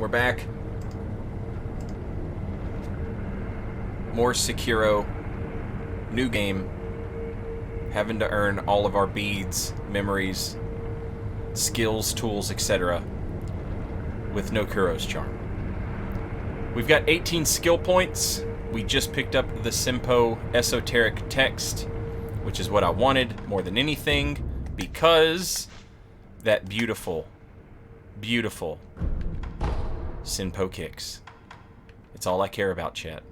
We're back. More Sekiro. New game. Having to earn all of our beads, memories, skills, tools, etc. with no Kuro's Charm. We've got 18 skill points. We just picked up the Simpo Esoteric Text, which is what I wanted more than anything, because that beautiful, beautiful Simpo kicks. It's all I care about, chat.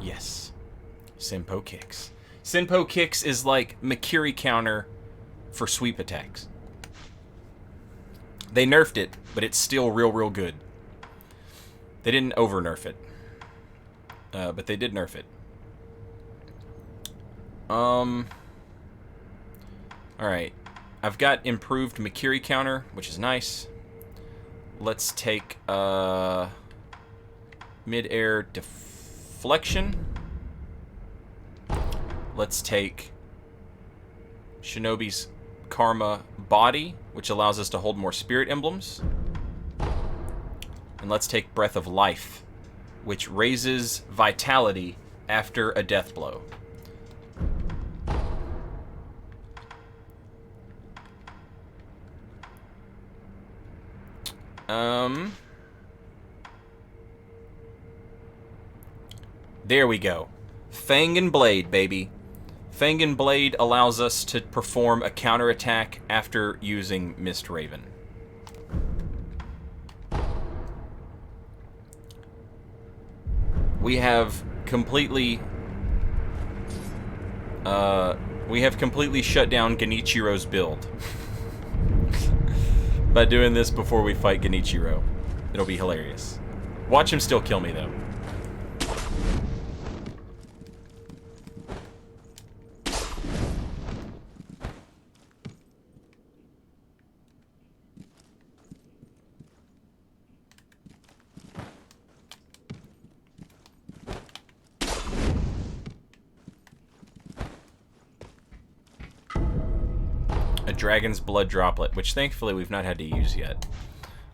Yes. Simpo kicks. Simpo kicks is like Makiri counter for sweep attacks. They nerfed it, but it's still real good. They didn't over-nerf it. But they did nerf it. Alright. I've got improved Makiri counter, which is nice. Let's take mid-air deflection. Let's take Shinobi's Karma Body, which allows us to hold more spirit emblems. And let's take Breath of Life, which raises vitality after a death blow. There we go. Fang and Blade, baby. Fang and Blade allows us to perform a counterattack after using Mist Raven. We have completely shut down Genichiro's build. By doing this before we fight Genichiro. It'll be hilarious. Watch him still kill me, though. Dragon's Blood Droplet, which thankfully we've not had to use yet.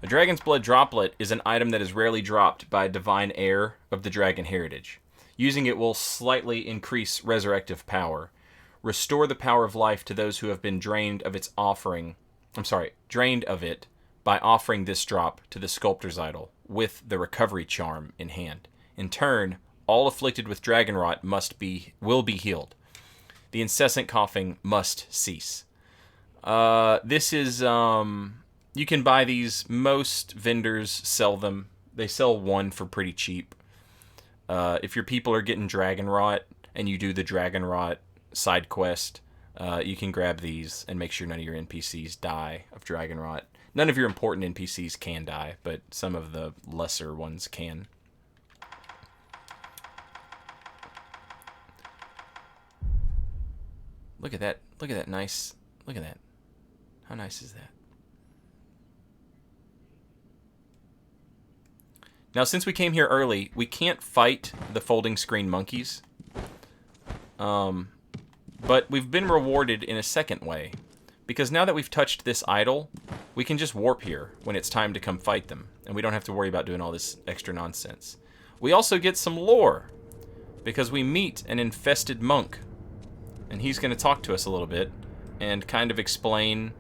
A Dragon's Blood Droplet is an item that is rarely dropped by a divine heir of the Dragon Heritage. Using it will slightly increase resurrective power. Restore the power of life to those who have been drained of its offering. Drained of it by offering this drop to the Sculptor's idol with the recovery charm in hand. In turn, all afflicted with dragon rot will be healed. The incessant coughing must cease. This is, you can buy these. Most vendors sell them. They sell one for pretty cheap. If your people are getting dragon rot and you do the dragon rot side quest, you can grab these and make sure none of your NPCs die of dragon rot. None of your important NPCs can die, but some of the lesser ones can. Look at that. Look at that nice. Look at that. How nice is that? Now, since we came here early, we can't fight the folding screen monkeys. But we've been rewarded in a second way. Because now that we've touched this idol, we can just warp here when it's time to come fight them. And we don't have to worry about doing all this extra nonsense. We also get some lore. Because we meet an infested monk. And he's going to talk to us a little bit. And kind of explain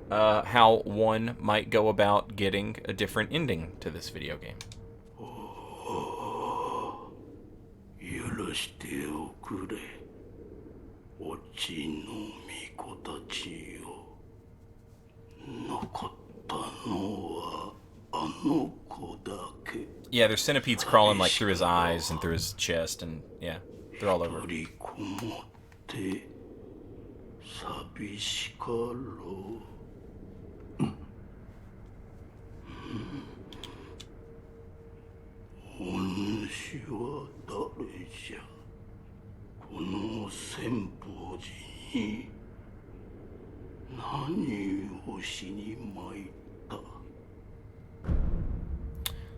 how one might go about getting a different ending to this video game. Yeah, there's centipedes crawling like through his eyes and through his chest, and yeah, they're all over.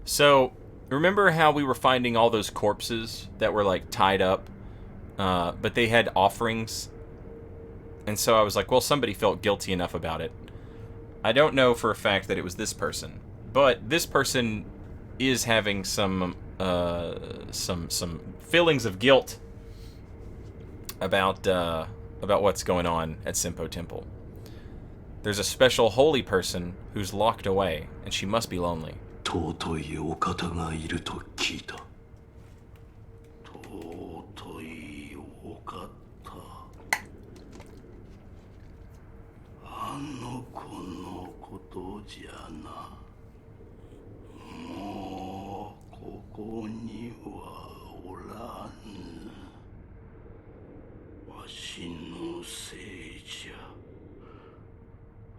So, remember how we were finding all those corpses that were like tied up, but they had offerings And so I was like, well, somebody felt guilty enough about it. I don't know for a fact that it was this person, but this person is having some feelings of guilt about what's going on at Senpo Temple. There's a special holy person who's locked away, and she must be lonely. 尊いお方がいると聞いた。尊いお方。あの子のことじゃな。もうここにはおらん。わしのせいじゃ。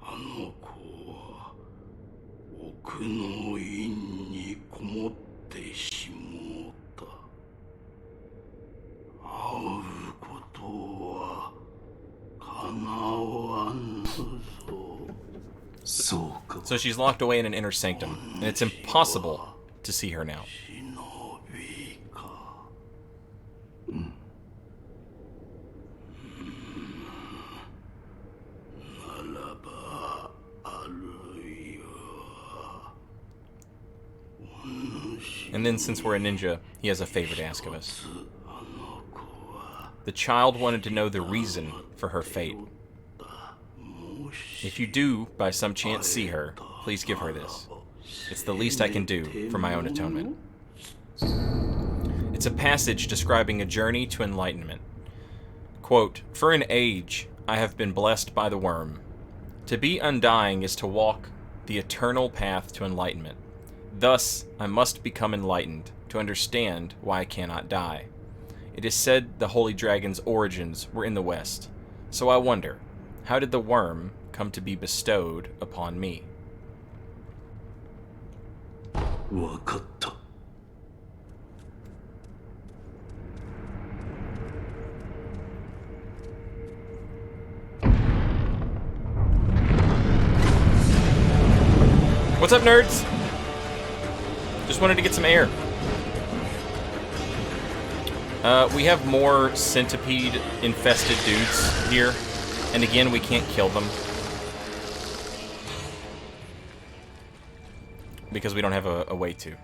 あの子は奥の院にこもってしもうた。会うことはかなわぬぞ。そうか。So she's locked away in an inner sanctum, and it's impossible to see her now. 忍びか。うん。And then, since we're a ninja, he has a favor to ask of us. The child wanted to know the reason for her fate. If you do, by some chance, see her, please give her this. It's the least I can do for my own atonement. It's a passage describing a journey to enlightenment. Quote, "For an age, I have been blessed by the worm. To be undying is to walk the eternal path to enlightenment. Thus, I must become enlightened to understand why I cannot die. It is said the holy dragon's origins were in the West. So I wonder, how did the worm come to be bestowed upon me?" Wakatta. What's up, nerds? Just wanted to get some air. We have more centipede-infested dudes here, and again, we can't kill them because we don't have a way to.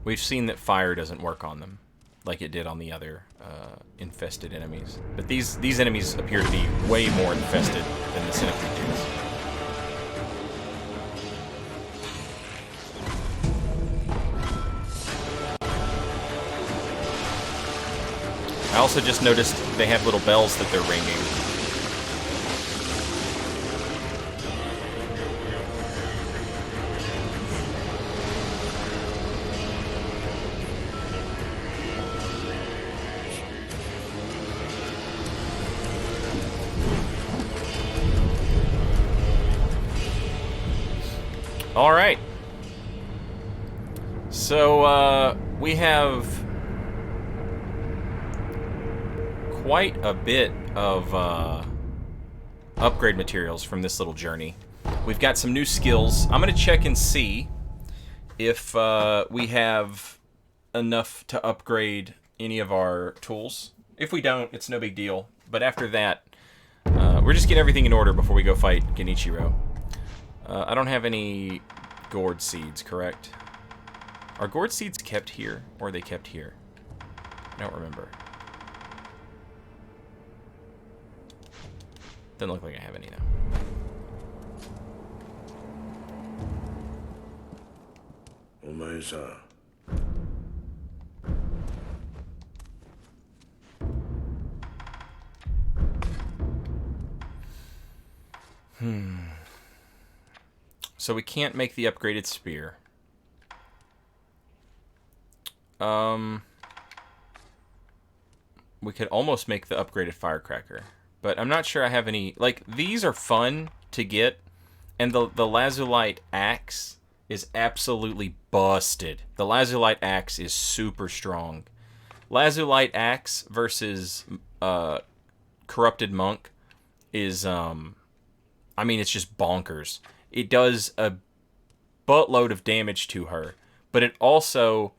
We've seen that fire doesn't work on them like it did on the other infested enemies. But these enemies appear to be way more infested than the centipede dudes. I also just noticed they have little bells that they're ringing. All right. So, we have quite a bit of upgrade materials from this little journey. We've got some new skills. I'm going to check and see if we have enough to upgrade any of our tools. If we don't, it's no big deal. But after that, we're just getting everything in order before we go fight Genichiro. I don't have any gourd seeds, correct? Are gourd seeds kept here, or are they kept here? I don't remember. Doesn't look like I have any now. So we can't make the upgraded spear. We could almost make the upgraded firecracker. But I'm not sure I have any... Like, these are fun to get. And the lazulite axe is absolutely busted. The lazulite axe is super strong. Lazulite axe versus corrupted monk is... I mean, it's just bonkers. It does a buttload of damage to her. But it also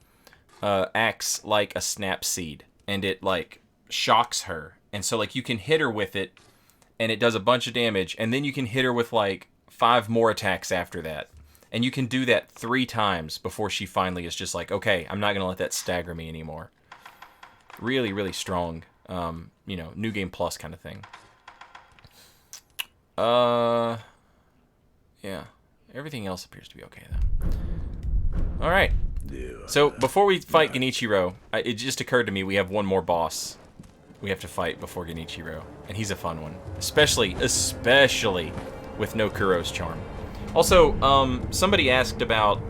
acts like a snap seed, and it like shocks her, and so like you can hit her with it, and it does a bunch of damage, and then you can hit her with like 5 more attacks after that, and you can do that 3 times before she finally is just like, okay, I'm not gonna let that stagger me anymore. Really, really strong. You know, New Game Plus kind of thing. Yeah. Everything else appears to be okay, though. Alright. So, before we fight Genichiro, it just occurred to me we have one more boss we have to fight before Genichiro. And he's a fun one. Especially with no Kuro's Charm. Also, somebody asked about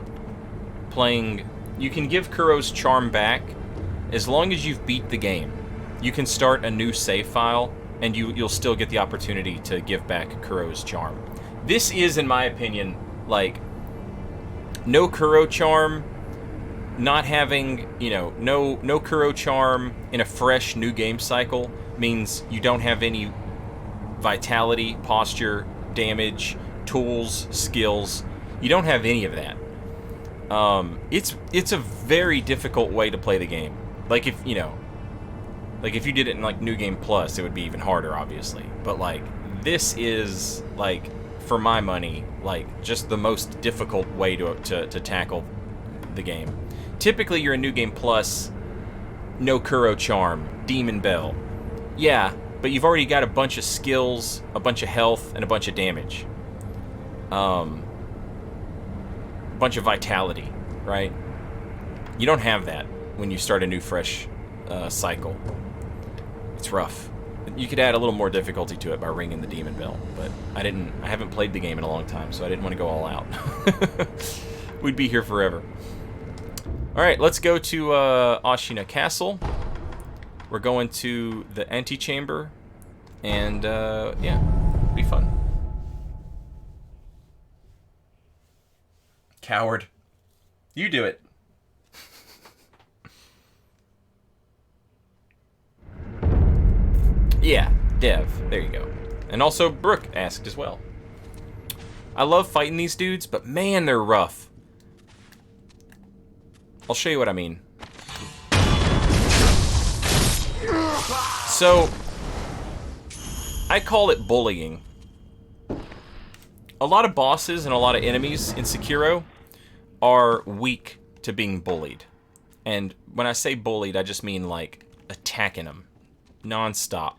playing... You can give Kuro's Charm back as long as you've beat the game. You can start a new save file, and you'll still get the opportunity to give back Kuro's Charm. This is, in my opinion, like, no Kuro Charm, not having, you know, no Kuro Charm in a fresh new game cycle means you don't have any vitality, posture, damage, tools, skills. You don't have any of that. It's a very difficult way to play the game. Like, if, you know, like, if you did it in, like, New Game Plus, it would be even harder, obviously. But, like, this is, like, for my money, like, just the most difficult way to tackle the game. Typically, you're in New Game Plus, no Kuro Charm, Demon Bell. Yeah, but you've already got a bunch of skills, a bunch of health, and a bunch of damage. A bunch of vitality, right? You don't have that when you start a new, fresh cycle. It's rough. You could add a little more difficulty to it by ringing the Demon Bell, but I haven't played the game in a long time, so I didn't want to go all out. We'd be here forever. Alright, let's go to Ashina Castle. We're going to the antechamber, and yeah, it'll be fun. Coward. You do it. Yeah, Dev. There you go. And also, Brooke asked as well. I love fighting these dudes, but man, they're rough. I'll show you what I mean. So, I call it bullying. A lot of bosses and a lot of enemies in Sekiro are weak to being bullied. And when I say bullied, I just mean, like, attacking them non-stop.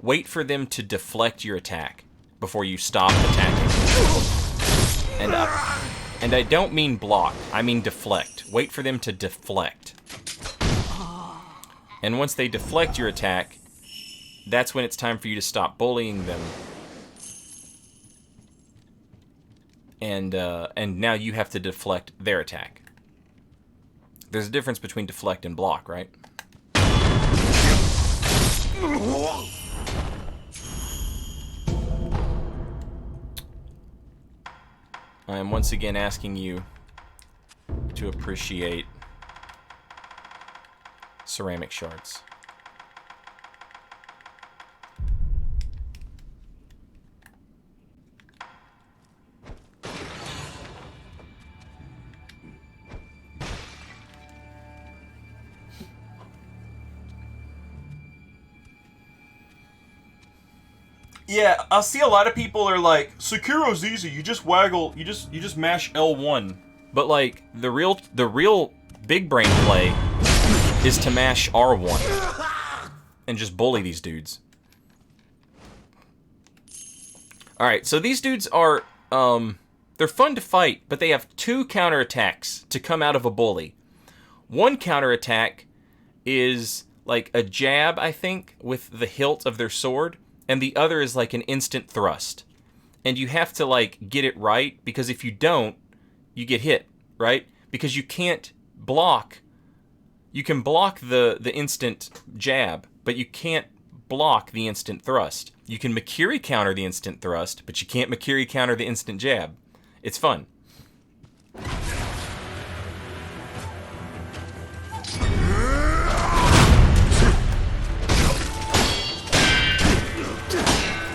Wait for them to deflect your attack before you stop attacking. And I don't mean block, I mean deflect. Wait for them to deflect. And once they deflect your attack, that's when it's time for you to stop bullying them. And now you have to deflect their attack. There's a difference between deflect and block, right? I am once again asking you to appreciate ceramic shards. Yeah, I see a lot of people are like, Sekiro's easy, you just waggle, you just mash L1. But like, the real big brain play is to mash R1 and just bully these dudes. Alright, so these dudes are, they're fun to fight, but they have 2 counterattacks to come out of a bully. One counterattack is like a jab, I think, with the hilt of their sword. And the other is like an instant thrust. And you have to like get it right, because if you don't, you get hit, right? Because you can't block. You can block the instant jab, but you can't block the instant thrust. You can Makiri counter the instant thrust, but you can't Makiri counter the instant jab. It's fun.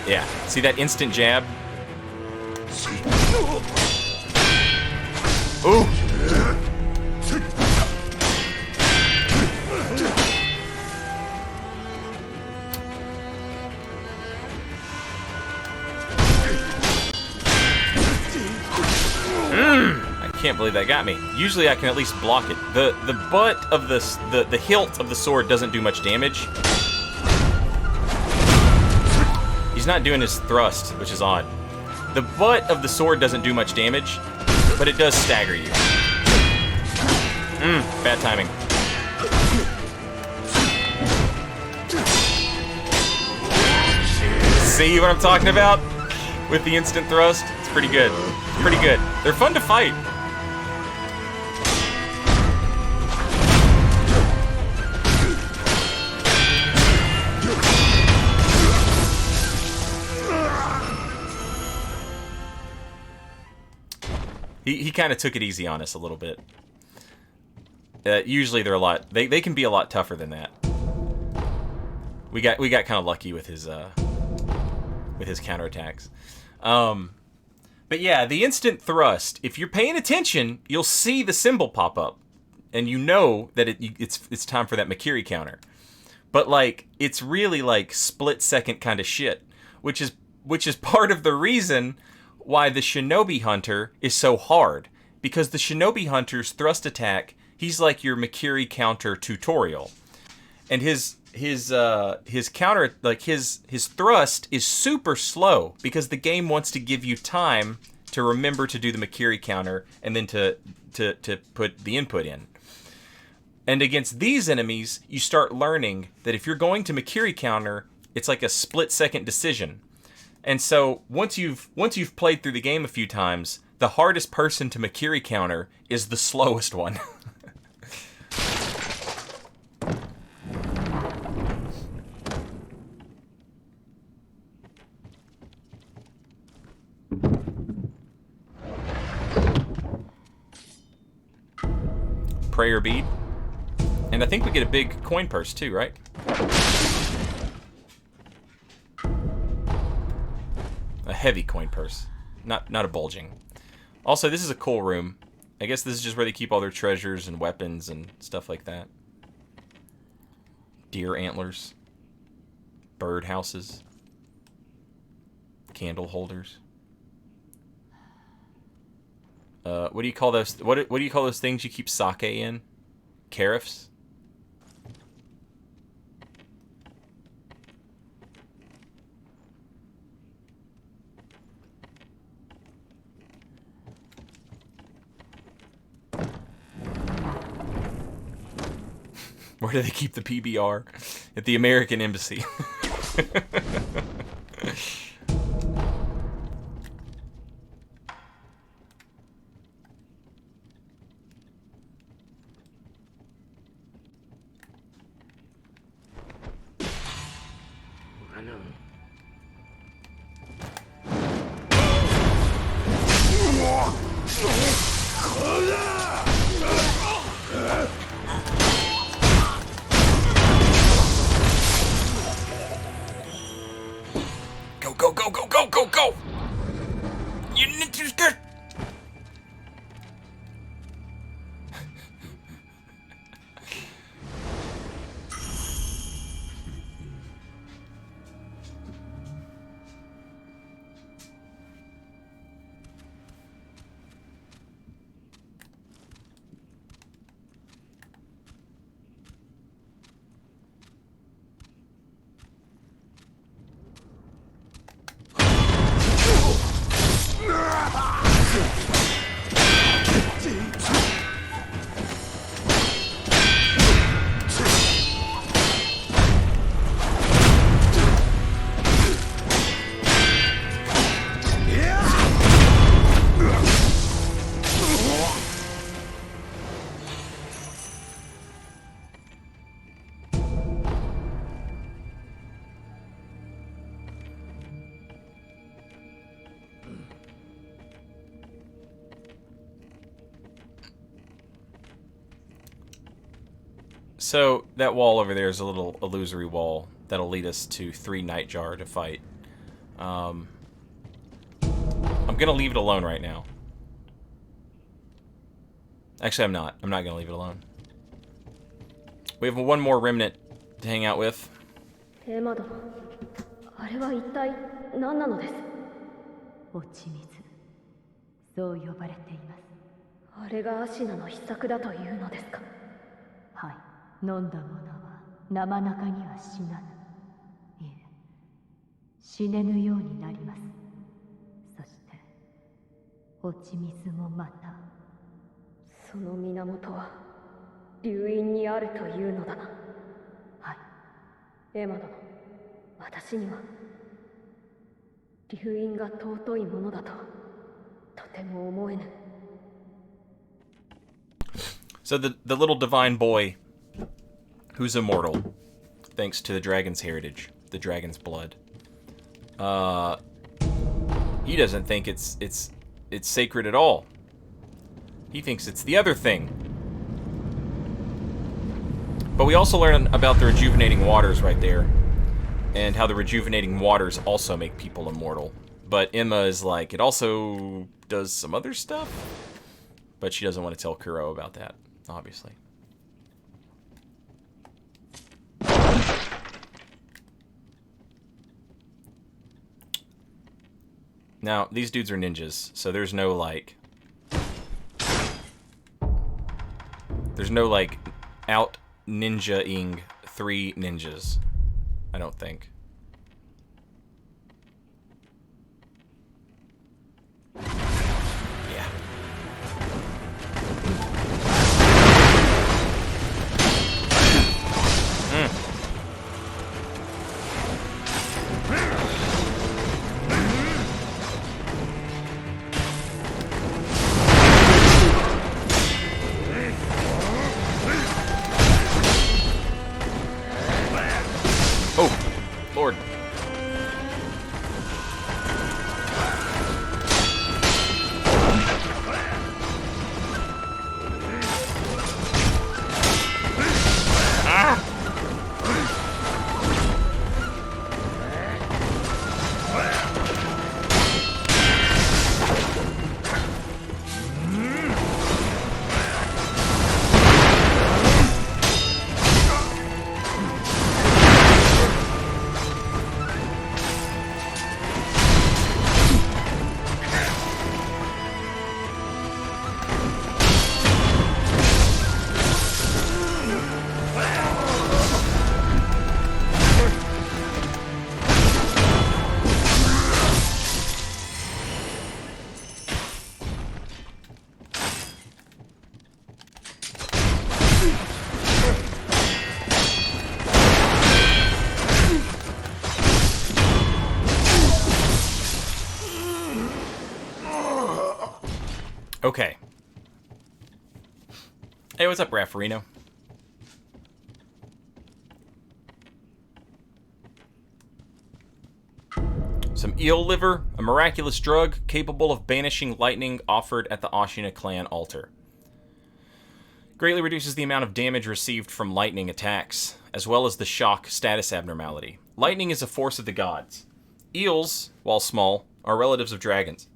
Yeah, see that instant jab? Ooh! can't believe that got me. Usually I can at least block it. The butt of the hilt of the sword doesn't do much damage. He's not doing his thrust, which is odd. The butt of the sword doesn't do much damage, but it does stagger you. Bad timing. See what I'm talking about? With the instant thrust? It's pretty good. Pretty good. They're fun to fight. He kind of took it easy on us a little bit. Usually they're a lot. They can be a lot tougher than that. We got kind of lucky with his counterattacks. But yeah, the instant thrust. If you're paying attention, you'll see the symbol pop up, and you know that it's time for that Makiri counter. But like, it's really like split second kind of shit, which is part of the reason why the Shinobi Hunter is so hard, because the Shinobi Hunter's thrust attack, he's like your Makiri counter tutorial, and his counter, like his thrust is super slow because the game wants to give you time to remember to do the Makiri counter and then to put the input in. And against these enemies, you start learning that if you're going to Makiri counter, it's like a split-second decision. And so once you've played through the game a few times, the hardest person to Makiri counter is the slowest one. Prayer bead. And I think we get a big coin purse too, right? A heavy coin purse. Not a bulging. Also, this is a cool room. I guess this is just where they keep all their treasures and weapons and stuff like that. Deer antlers. Bird houses. Candle holders. What do you call those? What do you call those things you keep sake in? Carafes? Where do they keep the PBR? At the American Embassy. Go! You need to get. So, that wall over there is a little illusory wall that'll lead us to 3 Nightjar to fight. I'm gonna leave it alone right now. Actually, I'm not. I'm not gonna leave it alone. We have one more remnant to hang out with. あれがアシナの秘策だというのですか。はい、飲んだ者は生中には死なぬ。いえ、死ねぬようになります。そして落ち水もまた。その源は流因にあるというのだな。はい。エマ殿、私には流因が尊いものだととても思えぬ。So the little divine boy, who's immortal, thanks to the dragon's heritage, the dragon's blood. He doesn't think it's sacred at all. He thinks it's the other thing. But we also learn about the rejuvenating waters right there, and how the rejuvenating waters also make people immortal. But Emma is like, it also does some other stuff, but she doesn't want to tell Kuro about that, obviously. Now, these dudes are ninjas, so there's no, like, out ninja-ing 3 ninjas. I don't think. Yeah. Oh, Lord. Okay. Hey, what's up, Raffarino? Some eel liver, a miraculous drug capable of banishing lightning offered at the Ashina clan altar. Greatly reduces the amount of damage received from lightning attacks, as well as the shock status abnormality. Lightning is a force of the gods. Eels, while small, are relatives of dragons.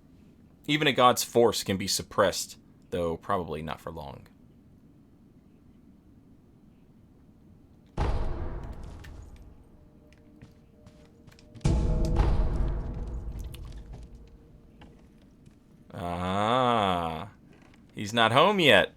Even a god's force can be suppressed, though probably not for long. Ah, he's not home yet.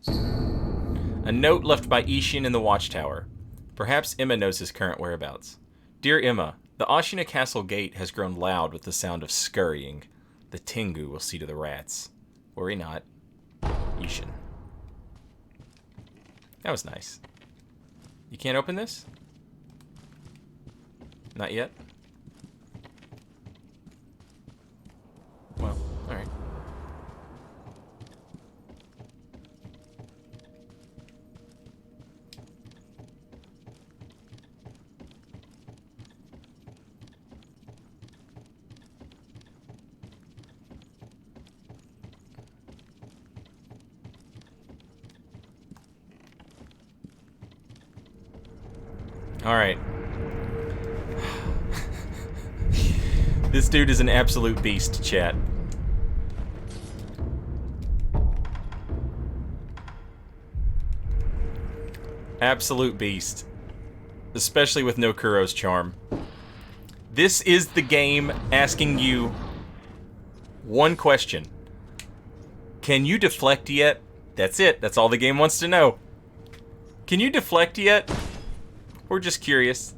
A note left by Ishin in the watchtower. Perhaps Emma knows his current whereabouts. Dear Emma, the Ashina castle gate has grown loud with the sound of scurrying. The Tengu will see to the rats. Worry not. Ishin. That was nice. You can't open this? Not yet? Well, alright. Alright. This dude is an absolute beast, chat. Absolute beast. Especially with no Kuro's charm. This is the game asking you one question. Can you deflect yet? That's it. That's all the game wants to know. Can you deflect yet? We're just curious.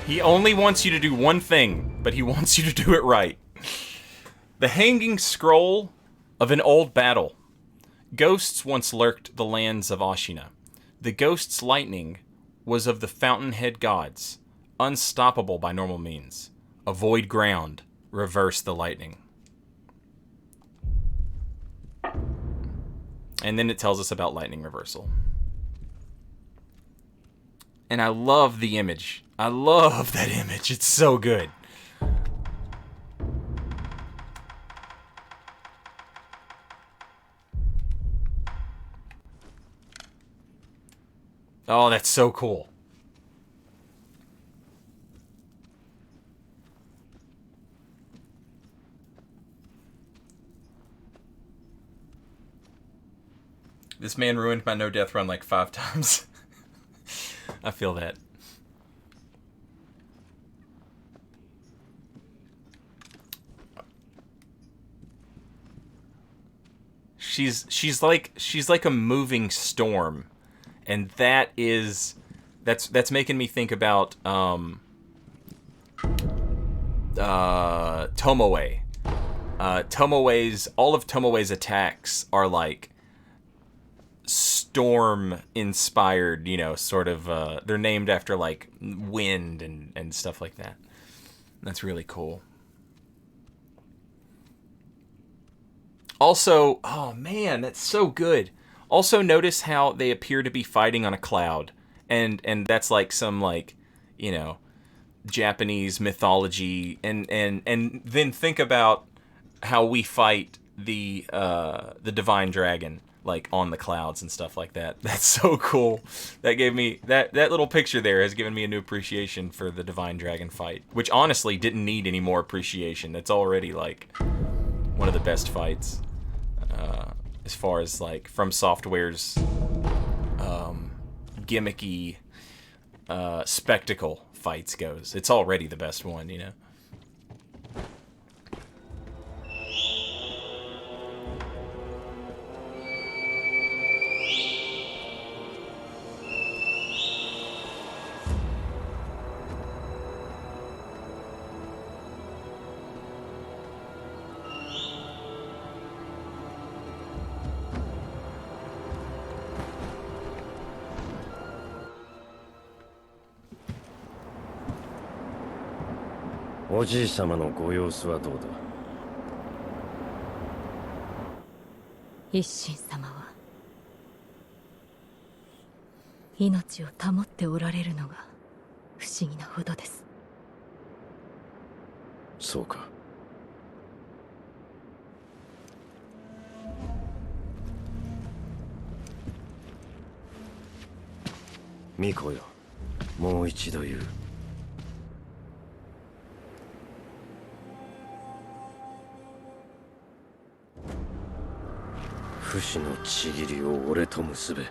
He only wants you to do one thing, but he wants you to do it right. The hanging scroll of an old battle. Ghosts once lurked the lands of Ashina. The ghost's lightning was of the fountainhead gods, unstoppable by normal means. Avoid ground, reverse the lightning. And then it tells us about lightning reversal. And I love the image. I love that image. It's so good. Oh, that's so cool. This man ruined my no-death run like 5 times. I feel that. She's like a moving storm, and that's making me think about Tomoe. All of Tomoe's attacks are like storm inspired, you know, sort of they're named after like wind and stuff like that. That's really cool. Also, oh man, that's so good. Also notice how they appear to be fighting on a cloud, and that's like some, like, you know, Japanese mythology, and then think about how we fight the divine dragon, like on the clouds and stuff like that. That's so cool. That gave me that little picture there has given me a new appreciation for the divine dragon fight, which honestly didn't need any more appreciation. That's already like one of the best fights as far as like From Software's gimmicky spectacle fights goes. It's already the best one, you know.おじい様のご様子はどうだ。一心様は命を保っておられるのが不思議なほどです。そうか。巫女よ、もう一度言う。不死のちぎりを俺と結べ。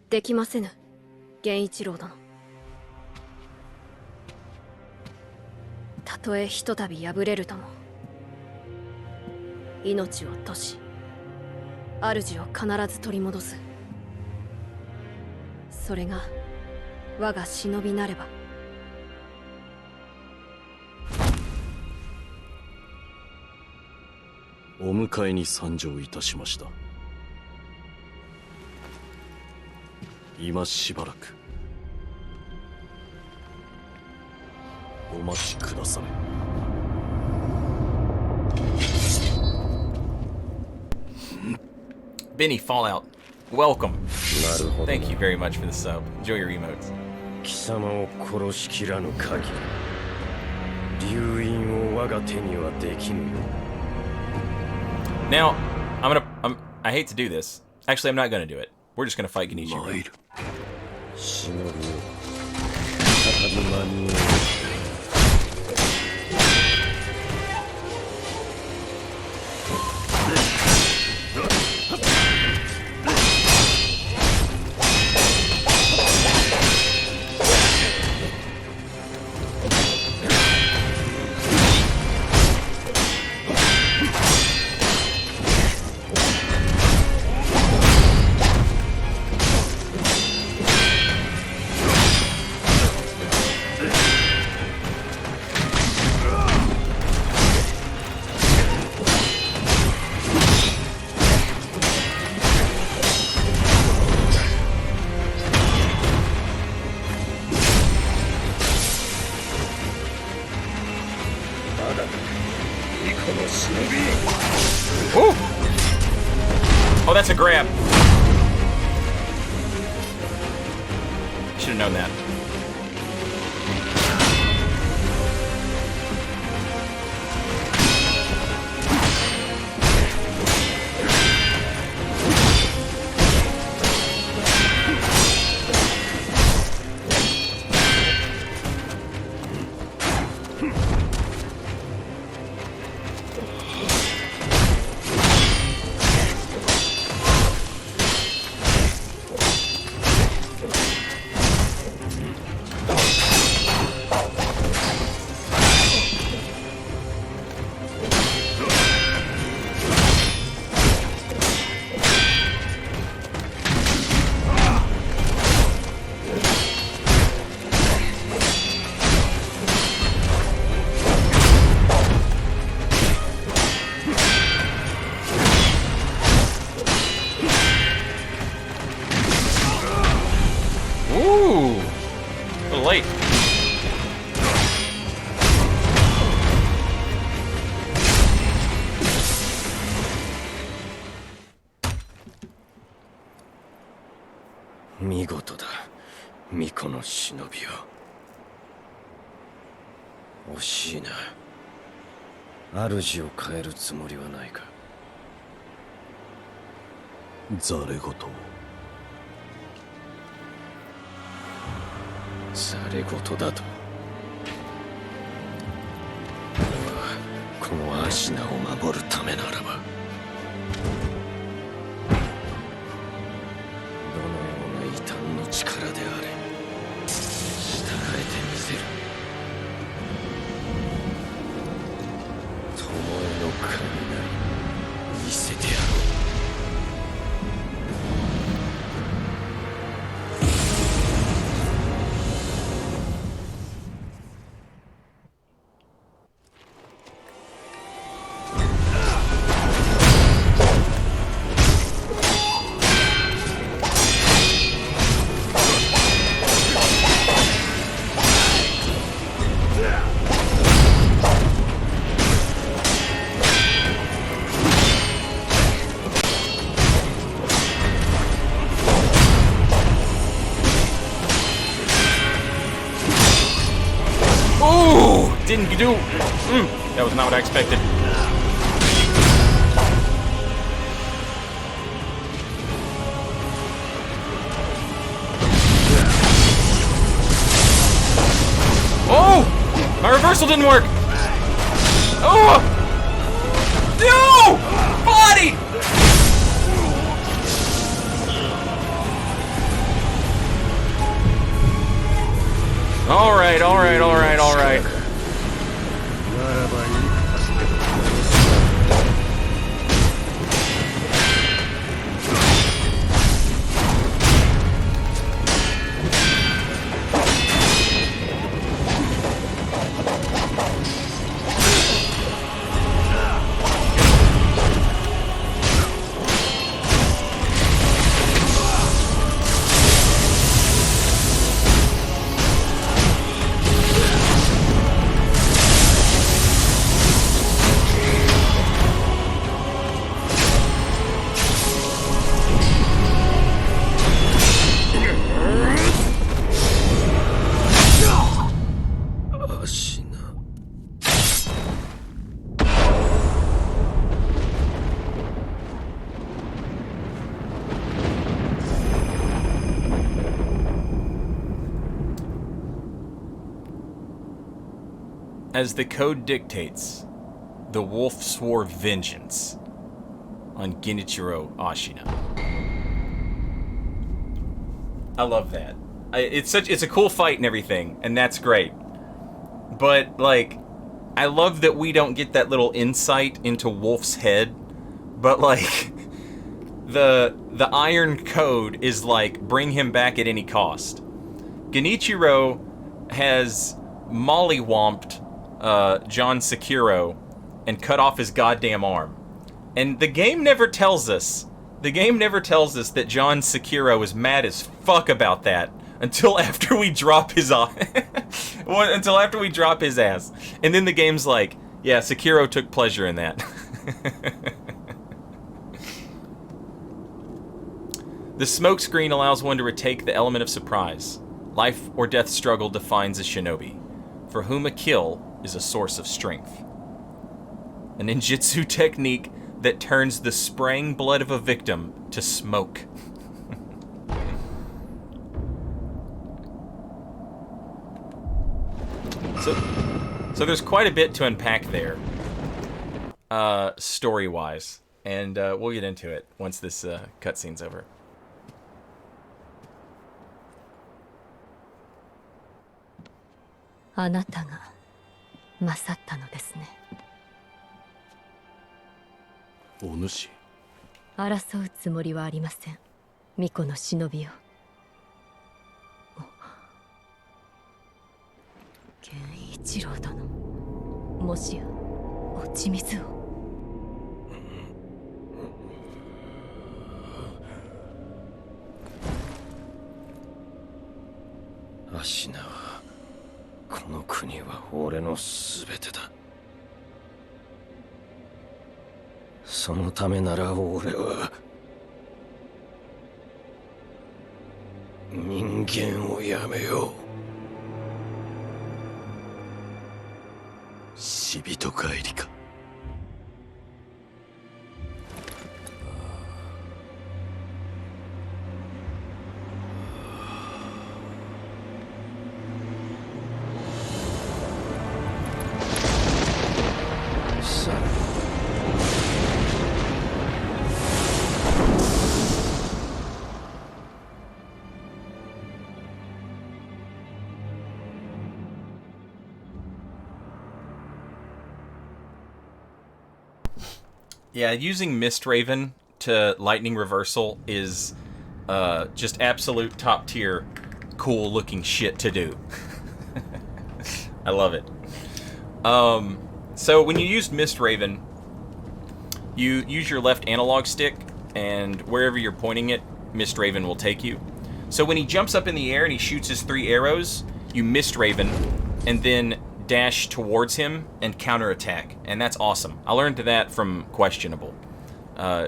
できませぬ、源一郎殿。たとえひとたび敗れるとも、命を賭し主を必ず取り戻す。それが我が忍びなれば。お迎えに参上いたしました。今しばらくお待ちくだされ。Benny Fallout, welcome. なるほど。 Thank you very much for the sub. Enjoy your emotes. 貴様を殺しきらぬ限り、流因を我が手にはできぬよ。 Now, I hate to do this. Actually, I'm not gonna do it. We're just gonna fight Genichi. 忍びよ、再び間に合う。 Woo! Oh, that's a grab. Should have known that. Ooh! A little late.見事だ、巫女の忍びよ。惜しいな。主を変えるつもりはないか。ざれ言。ざれ言だと。俺はこのアシナを守るためならば、どのような異端の力であれ、従えてみせる。巴の雷、見せてやろう。Didn't do. That was not what I expected. Oh! My reversal didn't work. Oh! No! Body! Alright, alright, alright, alright. As the code dictates, the wolf swore vengeance on Genichiro Ashina. I love that. It's a cool fight and everything, and that's great. But like, I love that we don't get that little insight into Wolf's head. But like, the Iron Code is like, bring him back at any cost. Genichiro has mollywomped John Sekiro and cut off his goddamn arm. And the game never tells us. The game never tells us that John Sekiro is mad as fuck about that until after we drop his until after we drop his ass. And then the game's like, yeah, Sekiro took pleasure in that. The smokescreen allows one to retake the element of surprise. Life or death struggle defines a shinobi, for whom a kill is a source of strength. A ninjutsu technique that turns the spraying blood of a victim to smoke. So there's quite a bit to unpack there, story-wise, and we'll get into it once this cutscene's over. あなたが勝ったのですね。お主。争うつもりはありません。巫女の忍びよ。源一郎殿、もしや落ち水を。アシナはこの国は俺の全てだ。そのためなら俺は人間をやめよう。死人帰りか。Yeah, using Mist Raven to lightning reversal is just absolute top tier, cool looking shit to do. I love it. So when you use Mist Raven, you use your left analog stick, and wherever you're pointing it, Mist Raven will take you. So when he jumps up in the air and he shoots his 3 arrows, you Mist Raven, and then dash towards him and counterattack, and that's awesome. I learned that from Questionable.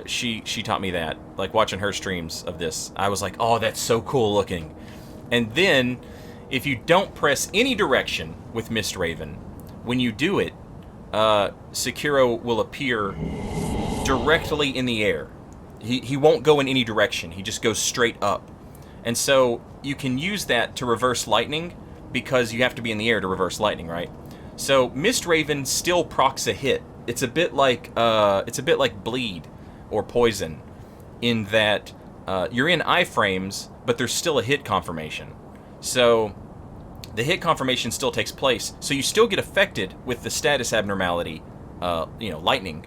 She taught me that. Like, watching her streams of this, I was like, oh, that's so cool looking. And then, if you don't press any direction with Mist Raven, when you do it, Sekiro will appear directly in the air. He won't go in any direction. He just goes straight up. And so, you can use that to reverse lightning, because you have to be in the air to reverse lightning, right? So Mist Raven still procs a hit. It's a bit like bleed or poison, in that you're in iframes, but there's still a hit confirmation. So the hit confirmation still takes place. So you still get affected with the status abnormality, lightning,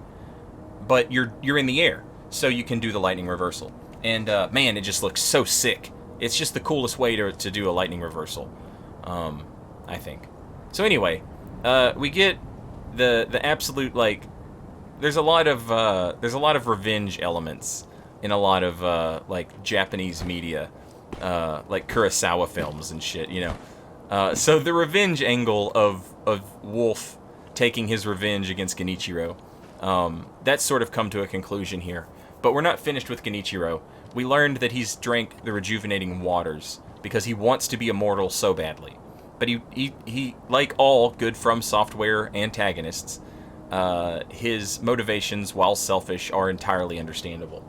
but you're in the air, so you can do the lightning reversal. And man, it just looks so sick. It's just the coolest way to do a lightning reversal. I think. So anyway, we get the absolute, like, there's a lot of revenge elements in a lot of like Japanese media, like Kurosawa films and shit, you know. So the revenge angle of Wolf taking his revenge against Genichiro, that's sort of come to a conclusion here. But we're not finished with Genichiro. We learned that he's drank the rejuvenating waters because he wants to be immortal so badly. But he like all good From Software antagonists, his motivations, while selfish, are entirely understandable.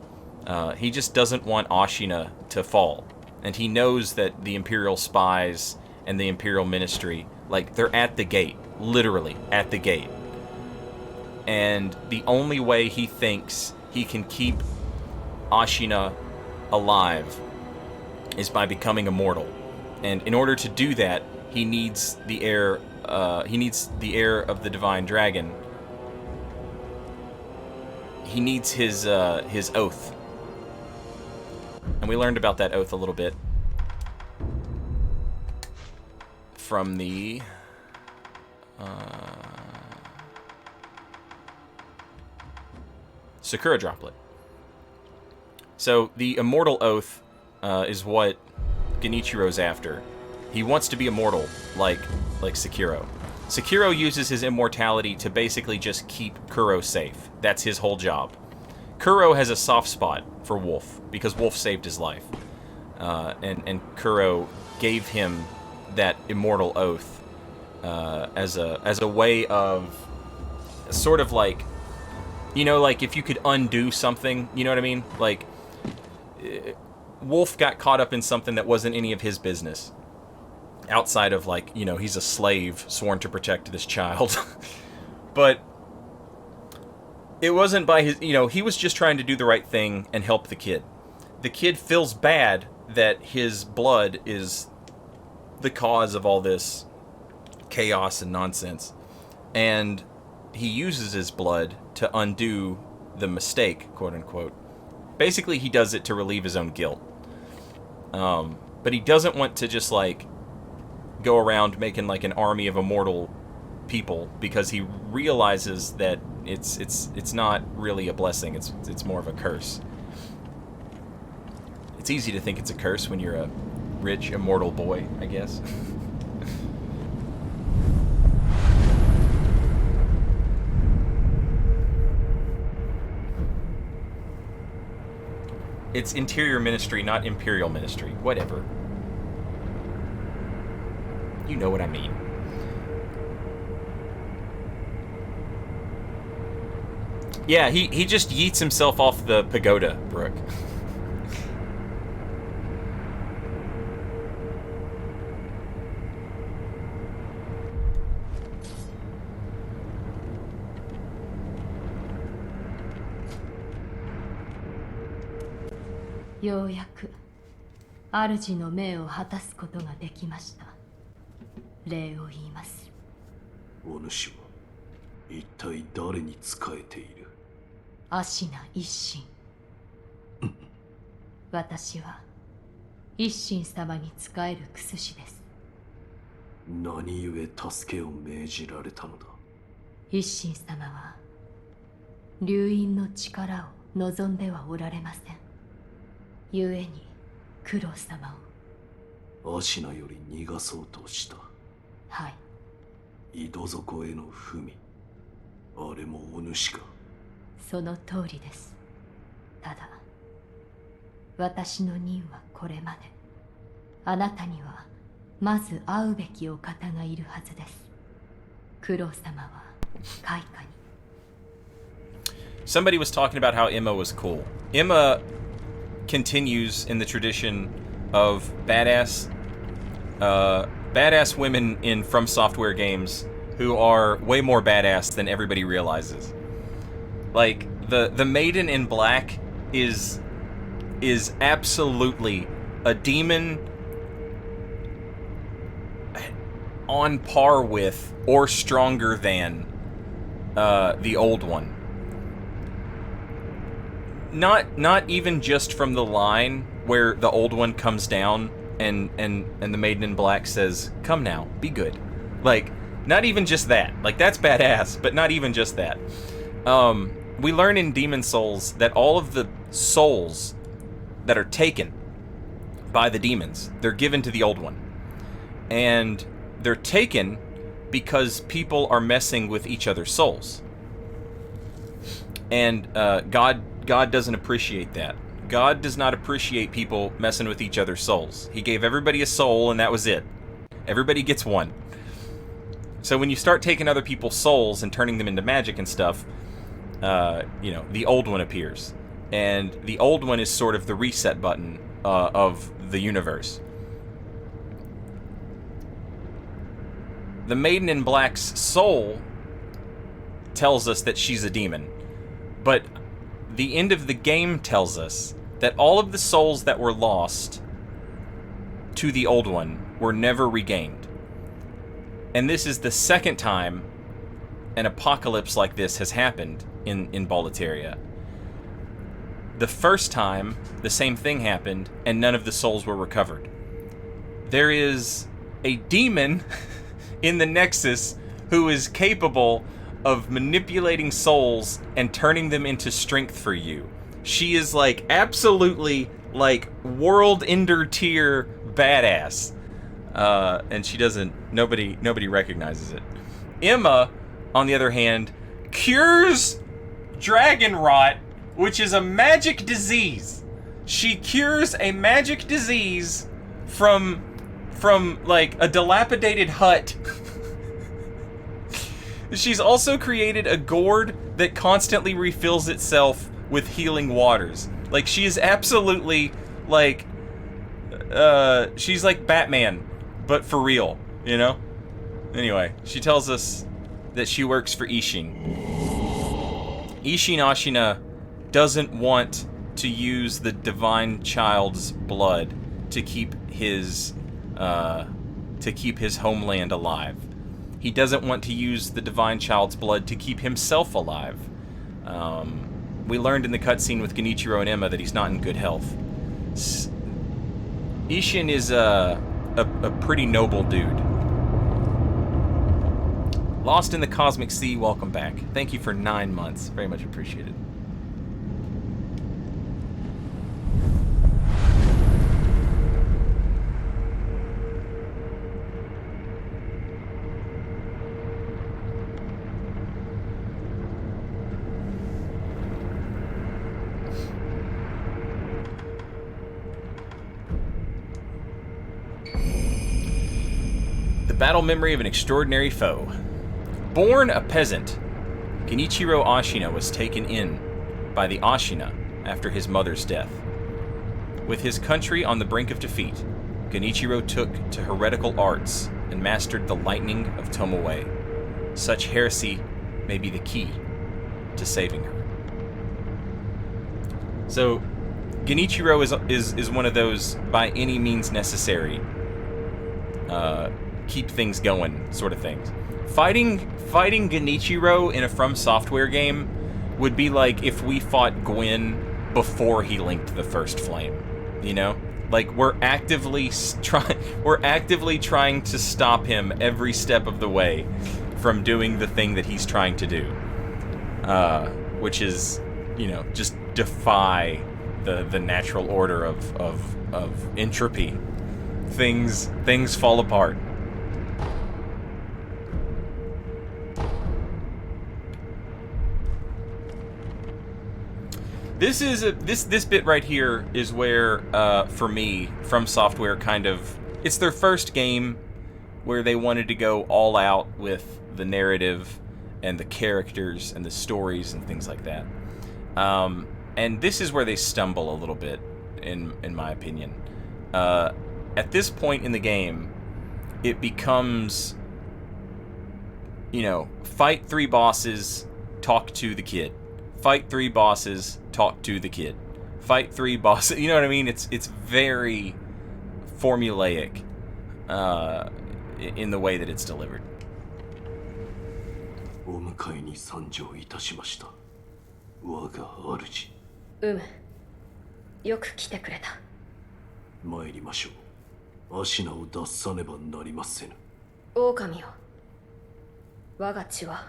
He just doesn't want Ashina to fall. And he knows that the Imperial spies and the Imperial Ministry Like, they're at the gate. Literally, at the gate. And the only way he thinks he can keep Ashina alive is by becoming immortal. And in order to do that, he needs the heir. He needs the heir of the divine dragon. He needs his oath. And we learned about that oath a little bit from the Sekiro Droplet. So the Immortal Oath is what Genichiro's after. He wants to be immortal, like Sekiro. Sekiro uses his immortality to basically just keep Kuro safe. That's his whole job. Kuro has a soft spot for Wolf, because Wolf saved his life. And Kuro gave him that Immortal Oath as a way of sort of like, you know, like if you could undo something, you know what I mean? Like, Wolf got caught up in something that wasn't any of his business. Outside of, like, you know, he's a slave sworn to protect this child. But it wasn't by his, you know, he was just trying to do the right thing and help the kid. The kid feels bad that his blood is the cause of all this chaos and nonsense. And he uses his blood to undo the mistake, quote unquote. Basically, he does it to relieve his own guilt. But he doesn't want to just, like, go around making, like, an army of immortal people, because he realizes that it's not really a blessing. It's more of a curse. It's easy to think it's a curse when you're a rich, immortal boy, I guess. It's interior ministry, not imperial ministry. Whatever. You know what I mean. Yeah, he just yeets himself off the pagoda, Brooke.ようやく主の命を果たすことができました。礼を言います。お主は一体誰に仕えている？アシナ一心。私は一心様に仕えるクスシです。何故助けを命じられたのだ？一心様は流因の力を望んではおられません。故に九郎様をアシナより逃がそうとした。はい。井戸底への文、あれもお主か？その通りです。ただ私の任はこれまで。あなたにはまず会うべきお方がいるはずです。九郎様は開花に。Somebody was talking about how Emma was cool. Emma continues in the tradition of badass women in From Software games who are way more badass than everybody realizes. Like, the Maiden in Black is absolutely a demon on par with or stronger than the old one. Not even just from the line where the old one comes down and the Maiden in Black says, "Come now, be good." Like, not even just that. Like, that's badass, but not even just that. We learn in Demon Souls that all of the souls that are taken by the demons, they're given to the old one. And they're taken because people are messing with each other's souls. And God doesn't appreciate that. God does not appreciate people messing with each other's souls. He gave everybody a soul, and that was it. Everybody gets one. So when you start taking other people's souls and turning them into magic and stuff, you know, the old one appears. And the old one is sort of the reset button of the universe. The Maiden in Black's soul tells us that she's a demon. But the end of the game tells us that all of the souls that were lost to the Old One were never regained. And this is the second time an apocalypse like this has happened in Boletaria. The first time, the same thing happened, and none of the souls were recovered. There is a demon in the Nexus who is capable of manipulating souls and turning them into strength for you. She is like absolutely like world ender tier badass. And she doesn't, nobody recognizes it. Emma, on the other hand, cures dragon rot, which is a magic disease. She cures a magic disease from like a dilapidated hut. She's also created a gourd that constantly refills itself with healing waters. Like, she is absolutely like she's like Batman, but for real, you know? Anyway, she tells us that she works for Ishin. Ishin Ashina doesn't want to use the divine child's blood to keep his homeland alive. He doesn't want to use the divine child's blood to keep himself alive. We learned in the cutscene with Genichiro and Emma that he's not in good health. Ishin is a pretty noble dude. Lost in the Cosmic Sea, welcome back. Thank you for 9 months. Very much appreciated. The battle memory of an extraordinary foe. Born a peasant, Genichiro Ashina was taken in by the Ashina after his mother's death. With his country on the brink of defeat, Genichiro took to heretical arts and mastered the lightning of Tomoe. Such heresy may be the key to saving her. So, Genichiro is one of those by any means necessary, keep things going sort of things. Fighting Genichiro in a From Software game would be like if we fought Gwyn before he linked the first flame, you know? Like, we're actively trying to stop him every step of the way from doing the thing that he's trying to do, which is, you know, just defy the natural order of entropy. Things fall apart. This bit right here is where, for me, From Software kind of, it's their first game where they wanted to go all out with the narrative and the characters and the stories and things like that. And this is where they stumble a little bit, in my opinion. At this point in the game, it becomes, you know, fight 3 bosses, talk to the kid. Fight 3 bosses, talk to the kid. Fight 3 bosses, you know what I mean? It's very formulaic in the way that it's delivered. お迎えに参上いたしました。我が主。よく来てくれた。参りましょう。アシナを脱さねばなりませぬ。狼よ。我が血は、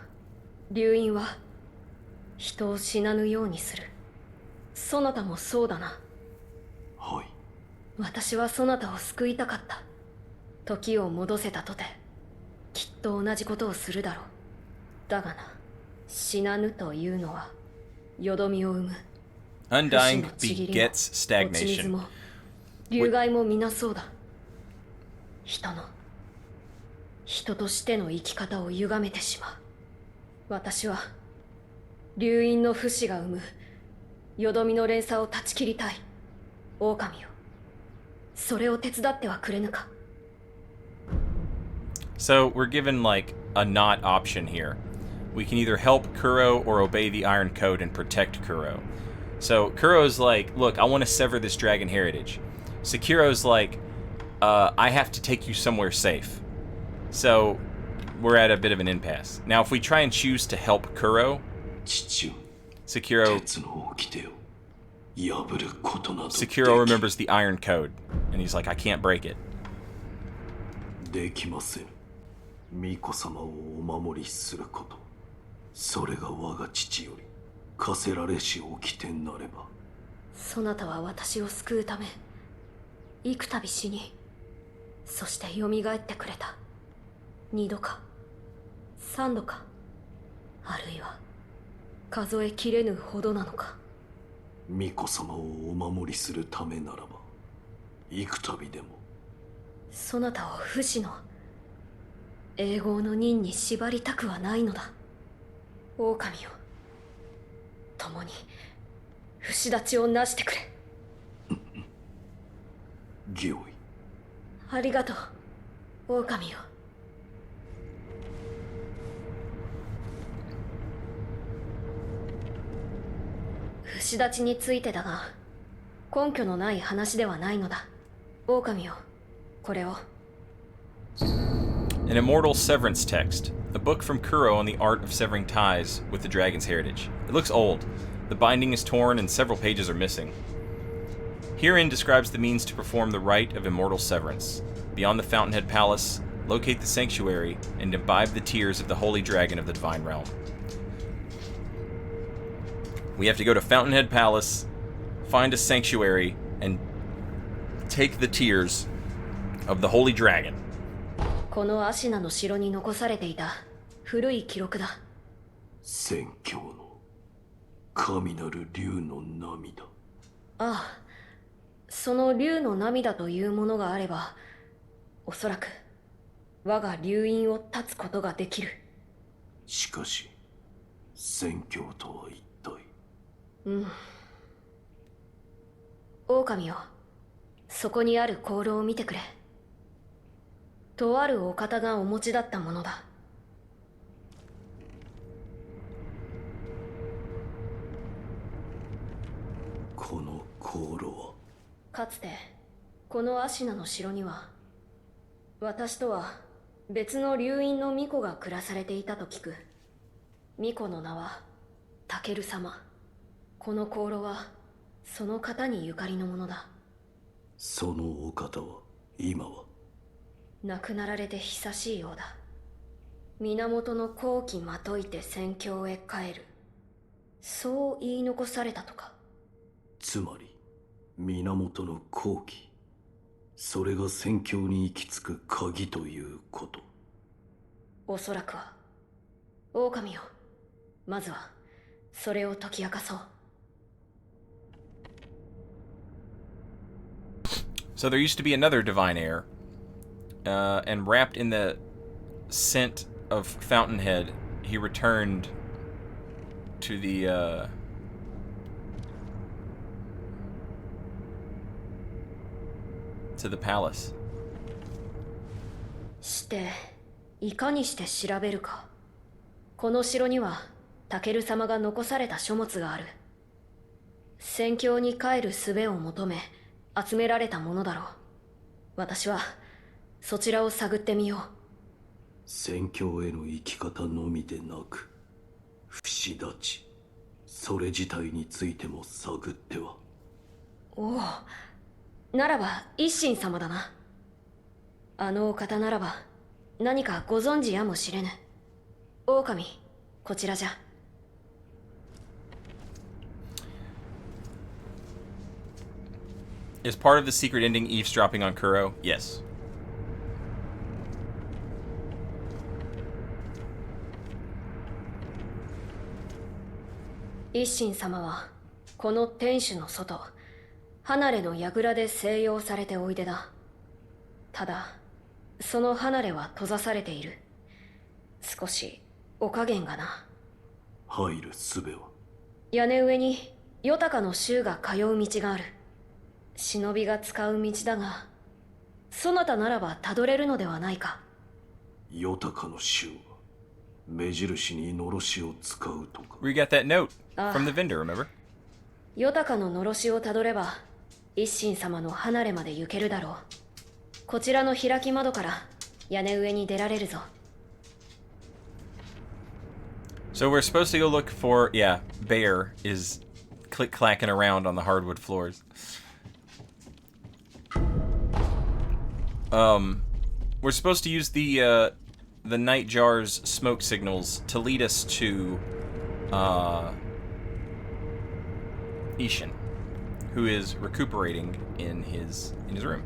流因は、人を死なぬようにする。そなたもそうだな。はい。私はそなたを救いたかった。時を戻せたとて、きっと同じことをするだろう。だがな、死なぬというのは、よどみを生む。Undying begets stagnation. 流害も皆そうだ。人としての生き方を歪めてしまう。私は流因の不死が生むよどみの連鎖を断ち切りたい。狼よ、それを手伝ってはくれぬか。So we're given like a not option here. We can either help Kuro or obey the Iron Code and protect Kuro. So Kuro's like, look, I want to sever this dragon heritage. Sekiro's like, I have to take you somewhere safe. So we're at a bit of an impasse. Now, if we try and choose to help Kuro, 父よ Sekiro 鉄の掟を破ることなど Sekiro remembers the Iron Code, and he's like, I can't break it. できません。巫女様をお守りすること、それが我が父より課せられし掟なれば。そなたは私を救うため幾度死に、そして蘇ってくれた。2度か3度か、あるいは数えきれぬほどなのか。巫女様をお守りするためならば幾度でも。そなたを不死の永劫の任に縛りたくはないのだ。狼よ、共に不死立ちをなしてくれ。御意。ありがとう、狼よ。不死立ちについてだが、根拠のない話ではないのだ。狼よ、これを。An Immortal Severance text, a book from Kuro on the art of severing ties with the dragon's heritage. It looks old. The binding is torn and several pages are missing. Herein describes the means to perform the rite of immortal severance. Beyond the Fountainhead Palace, locate the sanctuary and imbibe the tears of the holy dragon of the divine realm. We have to go to Fountainhead Palace, find a sanctuary, and take the tears of the holy dragon. このアシナの城に残されていた古い記録だ。宣教の神なる竜の涙。ああ、その竜の涙というものがあれば、おそらく我が竜院を断つことができる。しかし宣教とは一体。狼よ、そこにある香炉を見てくれ。とあるお方がお持ちだったものだ。この香炉は。かつてこのアシナの城には、私とは別の竜院の巫女が暮らされていたと聞く。巫女の名はタケル様。この香炉はその方にゆかりのものだ。そのお方は今は。亡くなられて久しいようだ。源の好機まといて宣教へ帰る、そう言い残されたとか。つまり源の好機、それが宣教に行き着く鍵ということ。おそらくは。狼よ、まずはそれを解き明かそう。So there used to be another divine heir, and wrapped in the scent of Fountainhead, he returned to the palace. していかにして調べるか。この城にはタケル様が残された書物がある。宣教に帰る術を求め集められたものだろう。私はそちらを探ってみよう。宣教への生き方のみでなく、不死立ち、それ自体についても探っては。おお、ならば一心様だな。あのお方ならば何かご存知やもしれぬ。狼、こちらじゃ。Is part of the secret ending eavesdropping on Kuro? Yes. 一心様はこの天守の外、離れの櫓で静養されておいでだ。ただその離れは閉ざされている。少しお加減がな。入る術は。屋根上にヨタカの衆が通う道がある。忍びが使う道だが、そなたならばたどれるのではないか。ヨタカの衆は目印にのろしを使うとか。 We got that note from the vendor, remember? ヨタカののろしをたどれば一心様の離れまで行けるだろう。こちらの開き窓から屋根上に出られるぞ。 So we're supposed to go look for, yeah, Bear is click-clacking around on the hardwood floors. We're supposed to use the Nightjar's smoke signals to lead us to Ishin, who is recuperating in his room.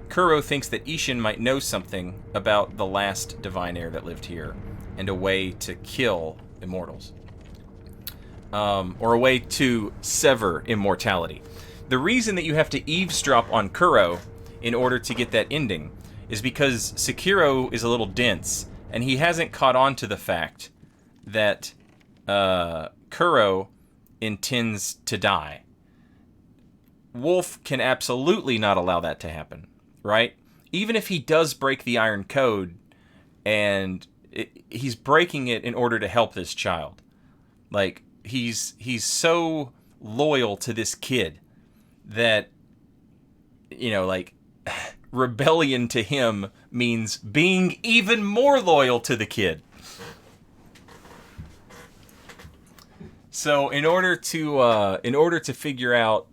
Kuro thinks that Ishin might know something about the last divine heir that lived here, and a way to kill immortals. Or a way to sever immortality. The reason that you have to eavesdrop on Kuro in order to get that ending is because Sekiro is a little dense, and he hasn't caught on to the fact that Kuro intends to die. Wolf can absolutely not allow that to happen, right? Even if he does break the Iron Code, and he's breaking it in order to help this child. Like, he's so loyal to this kid that, you know, like, rebellion to him means being even more loyal to the kid. So in order to figure out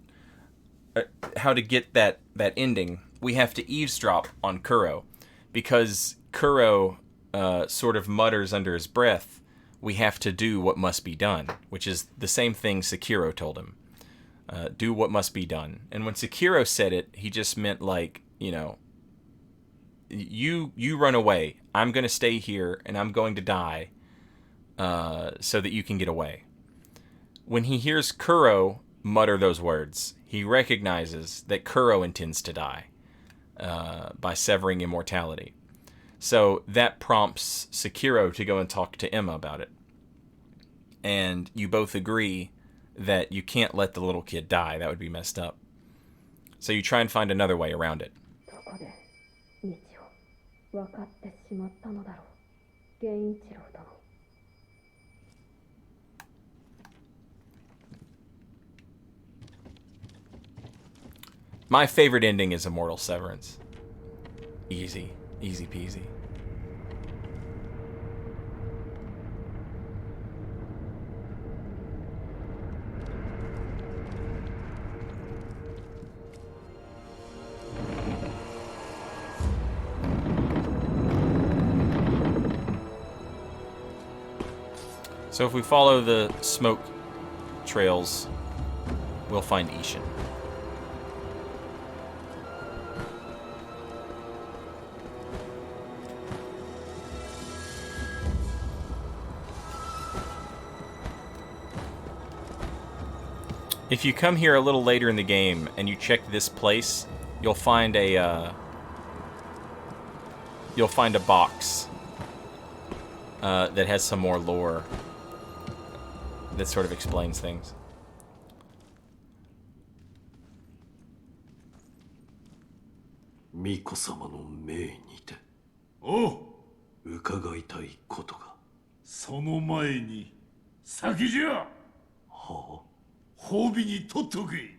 how to get that ending, we have to eavesdrop on Kuro, because Kuro sort of mutters under his breath, "We have to do what must be done," which is the same thing Sekiro told him. Do what must be done. And when Sekiro said it, he just meant, like, you know, you run away. I'm going to stay here, and I'm going to die so that you can get away. When he hears Kuro mutter those words, he recognizes that Kuro intends to die by severing immortality. So that prompts Sekiro to go and talk to Emma about it. And you both agree that you can't let the little kid die. That would be messed up. So you try and find another way around it. My favorite ending is Immortal Severance. Easy. Easy peasy. So if we follow the smoke trails, we'll find Ishin. If you come here a little later in the game and you check this place, you'll find a box that has some more lore that sort of explains things. Miko様の命にて伺いたいことが。その前に先じゃ。褒美にとっとけ。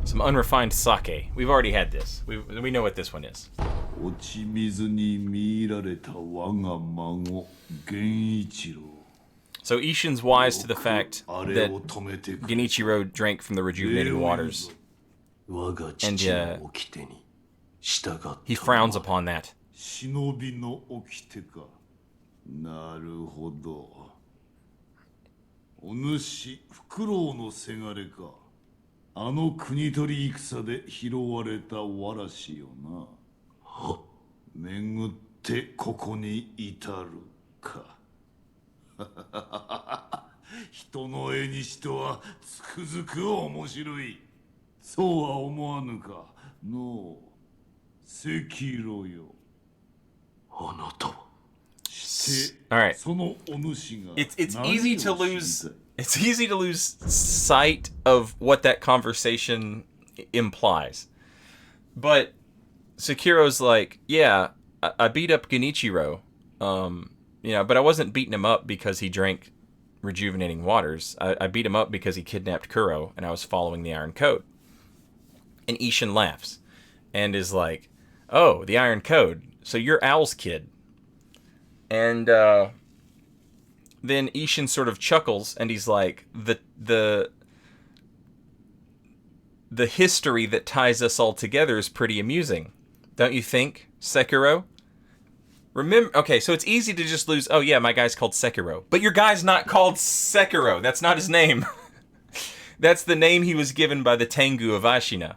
Some unrefined sake. We've already had this. We know what this one is. 落ち水に見入られた我が孫源一郎。 So Ishin's wise to the fact that Genichiro drank from the rejuvenating waters. And he frowns upon that. 忍びの掟か。なるほど。お主フクロウのせがれか。あの国取り戦で拾われたわらしよな。巡ってここに至るか。人の絵にしとはつくづく面白い。そうは思わぬか。のう、赤色よ。あなたは。All right. It's easy to lose. It's easy to lose sight of what that conversation implies. But Sekiro's like, yeah, I beat up Genichiro, but I wasn't beating him up because he drank rejuvenating waters. I beat him up because he kidnapped Kuro, and I was following the Iron Code. And Ishin laughs and is like, oh, the Iron Code, so you're Owl's kid. And then Ishin sort of chuckles, and he's like, the history that ties us all together is pretty amusing. Don't you think, Sekiro? Remember, okay, so it's easy to just lose, oh yeah, my guy's called Sekiro. But your guy's not called Sekiro. That's not his name. That's the name he was given by the Tengu of Ashina.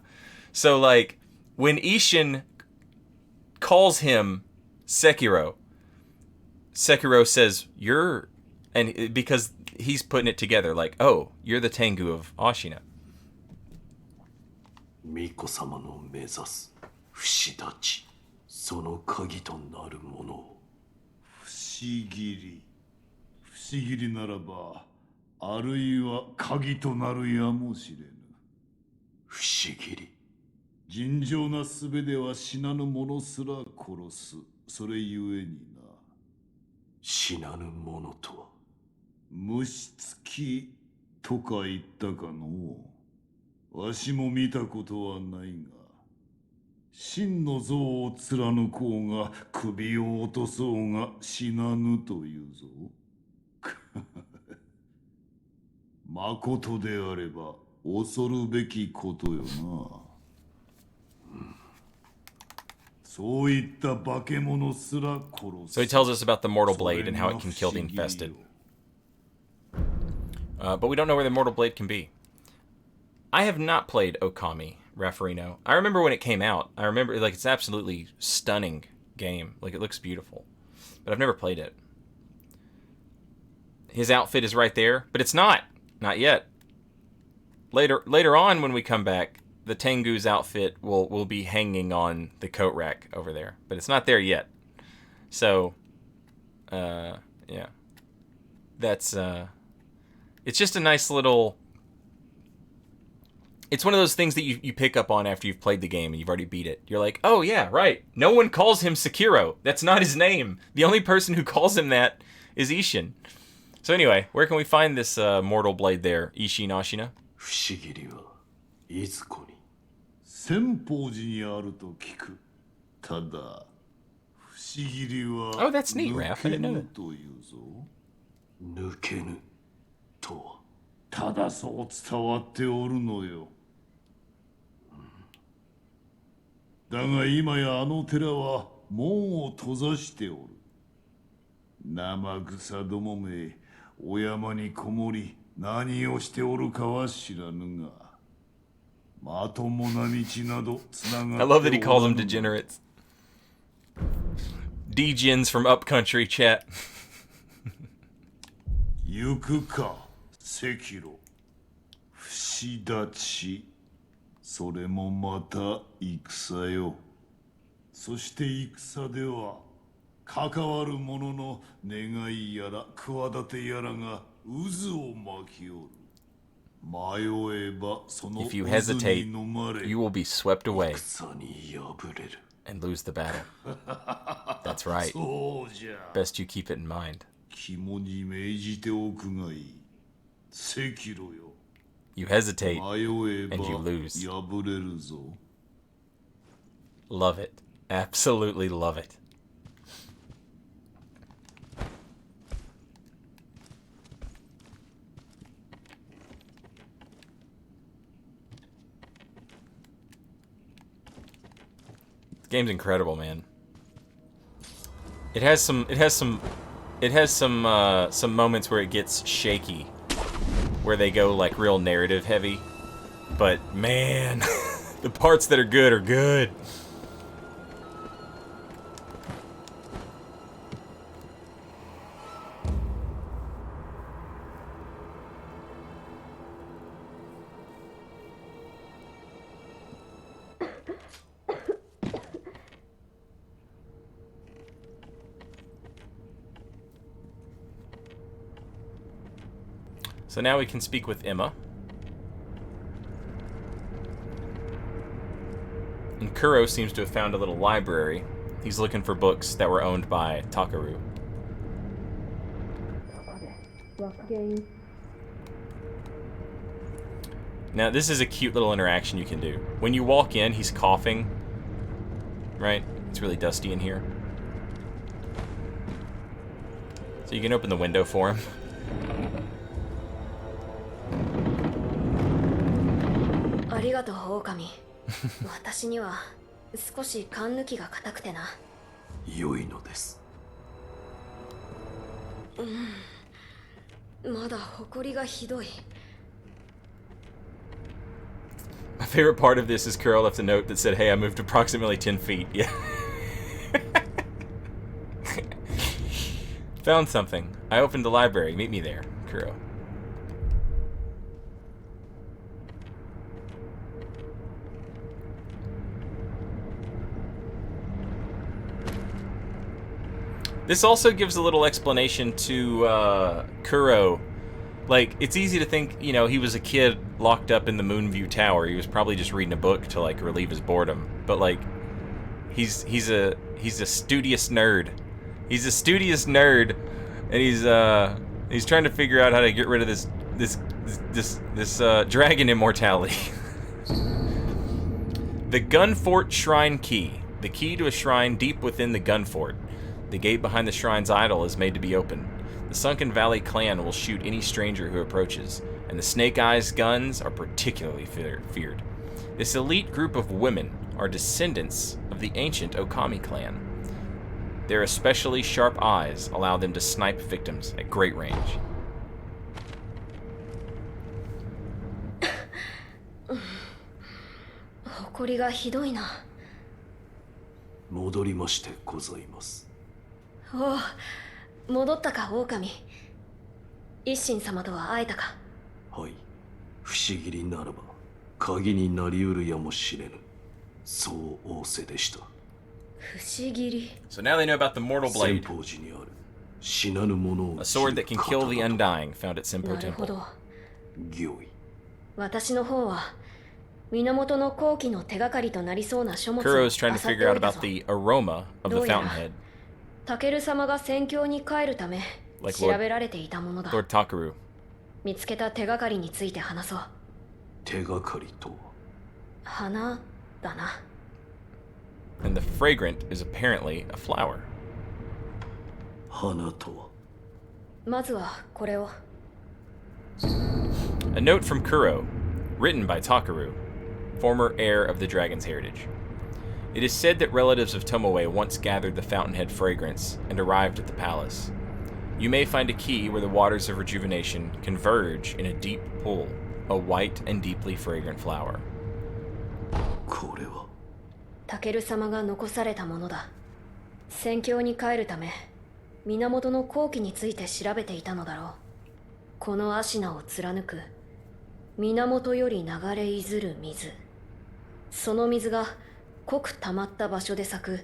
So, like, when Ishin calls him Sekiro, Sekiro says, and because he's putting it together, like, oh, you're the Tengu of Ashina. 巫女様の目指す不死立ち、その鍵となるものを。不思議りならば、あるいは鍵となるやもしれぬ。不思議り。尋常な術では死なぬ者すら殺す。それゆえにな。死なぬ者とは。虫つきとか言ったかのう。わしも見たことはないが、真の像を貫こうが首を落とそうが死なぬというぞ。まことであれば恐るべきことよな。そういった化け物すら殺す。 So he tells us about the Mortal Blade and how it can kill the infested. But we don't know where the Mortal Blade can be. I have not played Okami Raffarino. I remember when it came out. I remember, like, it's an absolutely stunning game. Like, it looks beautiful. But I've never played it. His outfit is right there, but it's not. Not yet. Later on, when we come back, the Tengu's outfit will be hanging on the coat rack over there. But it's not there yet. So, yeah. That's, it's just a nice little... It's one of those things that you pick up on after you've played the game and you've already beat it. You're like, oh yeah, right. No one calls him Sekiro. That's not his name. The only person who calls him that is Ishin. So anyway, where can we find this Mortal Blade there, Ishin Ashina? 不思議りはいつこに。千宝寺にあると聞く。ただ、不思議りは Oh, that's neat, Raph. I didn't know that. というぞ。抜けぬとは。ただそう伝わっておるのよ。だが今やあの寺は門を閉ざしておる。生草どもめ、お山にこもり何をしておるかは知らぬが、まともな道などつながっておらぬ。 I love that he calls them degenerates. Degens from Upcountry chat. 行くか、赤炉。不死立ち。それもまた戦よ。そして戦では、関わる者の願いやら企てやらが渦を巻きおる。迷えばその If you 渦 hesitate, に飲まれ、 you will be swept away 戦に敗れる。and lose the battle. That's right. そうじゃ。 Best you keep it in mind. 肝に銘じておくがいい。赤炉よ。 You hesitate 迷えば and you lose. 破れるぞ。 Love it. Absolutely love it. The game's incredible, man. It has some moments where it gets shaky, where they go like real narrative heavy. But man, the parts that are good are good. So now we can speak with Emma. And Kuro seems to have found a little library. He's looking for books that were owned by Takaru. Now, this is a cute little interaction you can do. When you walk in, he's coughing. Right? It's really dusty in here. So you can open the window for him. My favorite part of this is Kuro left a note that said, "Hey, I moved approximately 10 feet." Yeah. Found something. I opened the library. Meet me there, Kuro. This also gives a little explanation to Kuro. Like, it's easy to think, you know, he was a kid locked up in the Moonview Tower. He was probably just reading a book to, like, relieve his boredom. But, like, he's a studious nerd. He's a studious nerd, and he's trying to figure out how to get rid of this dragon immortality. The Gunfort Shrine Key. The key to a shrine deep within the Gunfort. The gate behind the shrine's idol is made to be open. The Sunken Valley clan will shoot any stranger who approaches, and the Snake Eyes guns are particularly feared. This elite group of women are descendants of the ancient Okami clan. Their especially sharp eyes allow them to snipe victims at great range. Oh, 戻ったか、狼。一心様とは会えたか。はい。不思議にならば鍵になりうるやもしれぬ。そう仰せでした。不思議り。So now they know about the mortal blade. 先方寺にある死なぬ者を A sword that can kill the undying, found at Senpo なるほ Temple. ど。御意。私の方は源の後期の手がかりとなりそうな書物を Kuro's trying to 漁って figure お out いた about ぞ。 the aroma of the どうやら fountainhead. タケル様が戦況に帰るため Like 調べられていたものだ。 Lord Takaru. 見つけた手がかりについて話そう。手がかりとは花だな。And the fragrant is apparently a flower. 花とはまずはこれを。 A note from Kuro, written by Takaru, former heir of the dragon's heritage. It is said that relatives of Tomoe once gathered the fountainhead fragrance and arrived at the palace. You may find a key where the waters of rejuvenation converge in a deep pool, a white and deeply fragrant flower. これはタケル様が残されたものだ。戦況に帰るため源の後期について調べていたのだろう。この芦名を貫く源より流れいずる水、その水が濃く溜まった場所で咲く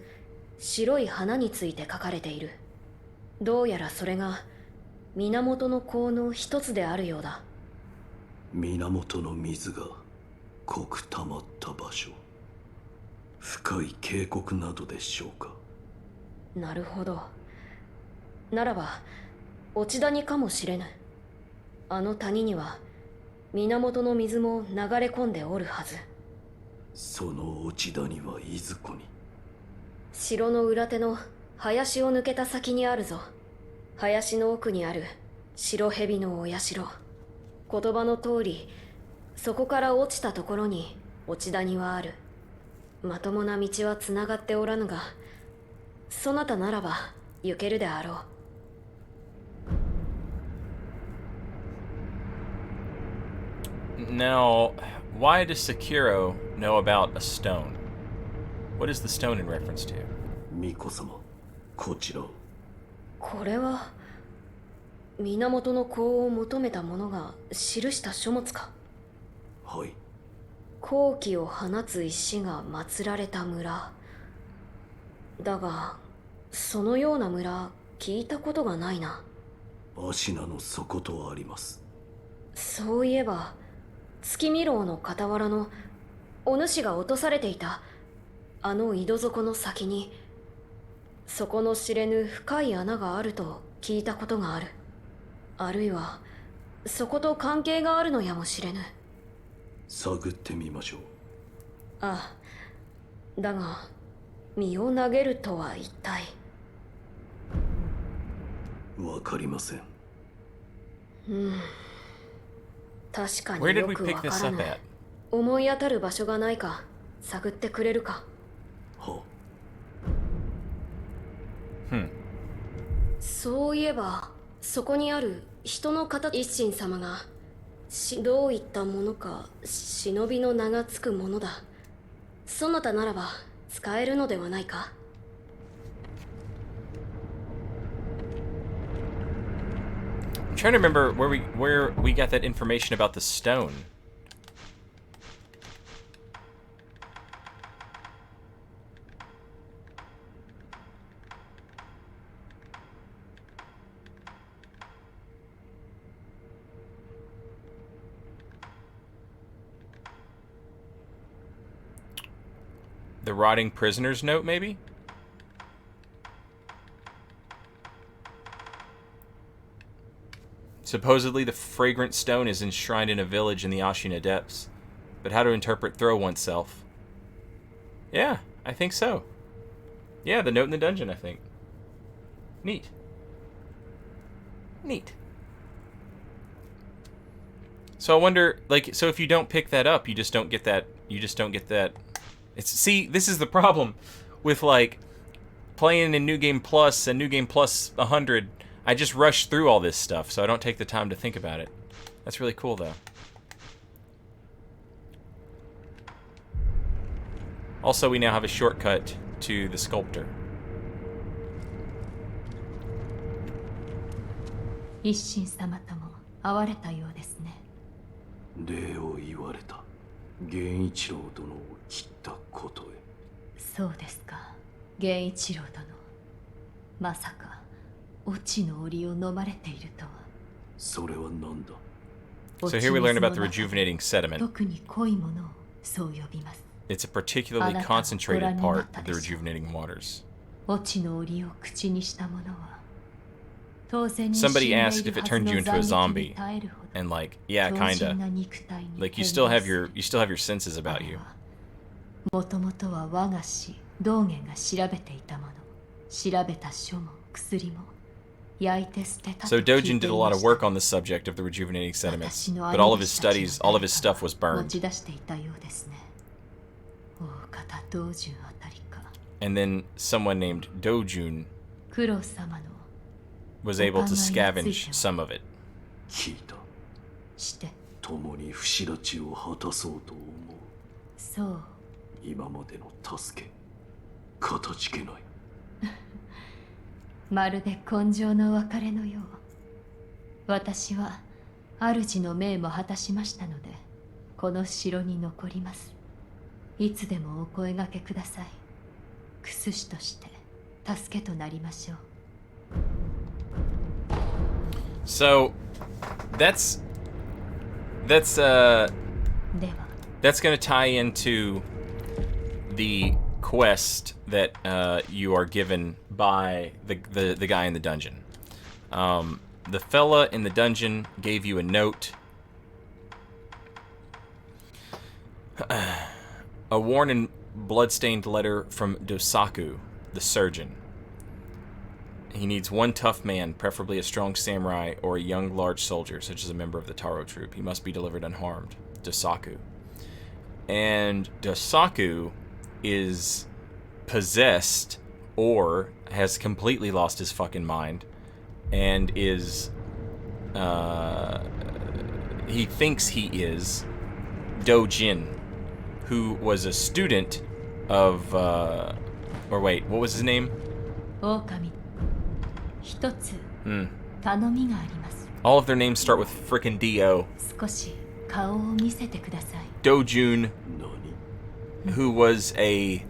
白い花について書かれている。どうやらそれが源の効の一つであるようだ。源の水が濃く溜まった場所、深い渓谷などでしょうか。なるほど。ならば落ち谷かもしれぬ。あの谷には源の水も流れ込んでおるはず。その落ち谷はいずこに。城の裏手の林を抜けた先にあるぞ。林の奥にある白蛇のお社。言葉の通り、そこから落ちたところに落ち谷はある。まともな道はつながっておらぬが、そなたならば行けるであろう。Now, why does Sekiro know about a stone? What is the stone in reference to? 巫女様、こちらを。これは源の功を求めた者が記した書物か。はい。好気を放つ石が祀られた村だが、そのような村聞いたことがないな。芦名の底とあります。そういえば月見楼の傍らのお主が落とされていたあの井戸底の先に底の知れぬ深い穴があると聞いたことがある。あるいはそこと関係があるのやもしれぬ。探ってみましょう。ああ、だが身を投げるとは一体。わかりません。確か Where に did よ we く pick わか this ら up ぬ。 at? 思い当たる場所がないか探ってくれるか。は、そういえばそこにある人の形、一心様がどういったものか忍びの名がつくものだ。そなたならば使えるのではないか。I'm trying to remember where we got that information about the stone. The rotting prisoner's note, maybe? Supposedly, the fragrant stone is enshrined in a village in the Ashina depths. But how to interpret throw oneself? Yeah, I think so. Yeah, the note in the dungeon, I think. Neat. Neat. So I wonder, like, so if you don't pick that up, you just don't get that, see, this is the problem with, like, playing in New Game Plus and New Game Plus 100. I just rush through all this stuff, so I don't take the time to think about it. That's really cool, though. Also, we now have a shortcut to the Sculptor. 一心様とも会われたようですね。礼を言われた。源一郎殿を切ったことへ。そうですか。源一郎殿。まさか落ちの檻を飲まれているとは。それは何だ。 So here we learn about the rejuvenating sediment. 特に濃いものをそう呼びます。 It's a particularly concentrated part of the rejuvenating waters. 落ちの檻を口にした者は Somebody asked if it turned you into a zombie, and like, yeah, kinda. Like you still have your senses about you. もともとは我が師道元が調べていたもの。調べた書も薬も焼いて捨てたと聞いていました。 So Dojin did a lot of work on the subject of the rejuvenating sediments, but all of his studies, all of his stuff was 持 burned. ち出していたようですね。大方道順あたりか。 And then someone named Dojun 九郎様の was able to scavenge some of it. 聞いた。して共に不死立ちを果たそうと思う。そう。今までの助け、かたじけない。まるで根性の別れのよう。私は主の命も果たしましたので、この城に残ります。いつでもお声掛けください。クス師として助けとなりましょう。 So that's going to tie into the quest that you are given by the guy in the dungeon. The fella in the dungeon gave you a note, a worn and bloodstained letter from Dosaku, the surgeon. He needs one tough man, preferably a strong samurai or a young large soldier, such as a member of the Taro troop. He must be delivered unharmed. Dosaku. And Dosaku is possessed or has completely lost his fucking mind and is he thinks he is Dojin, who was a student of or wait, what was his name? 狼一つ頼みがあります。 All of their names start with frickin' D-O. 少し顔を見せてください。 Dojun, who was a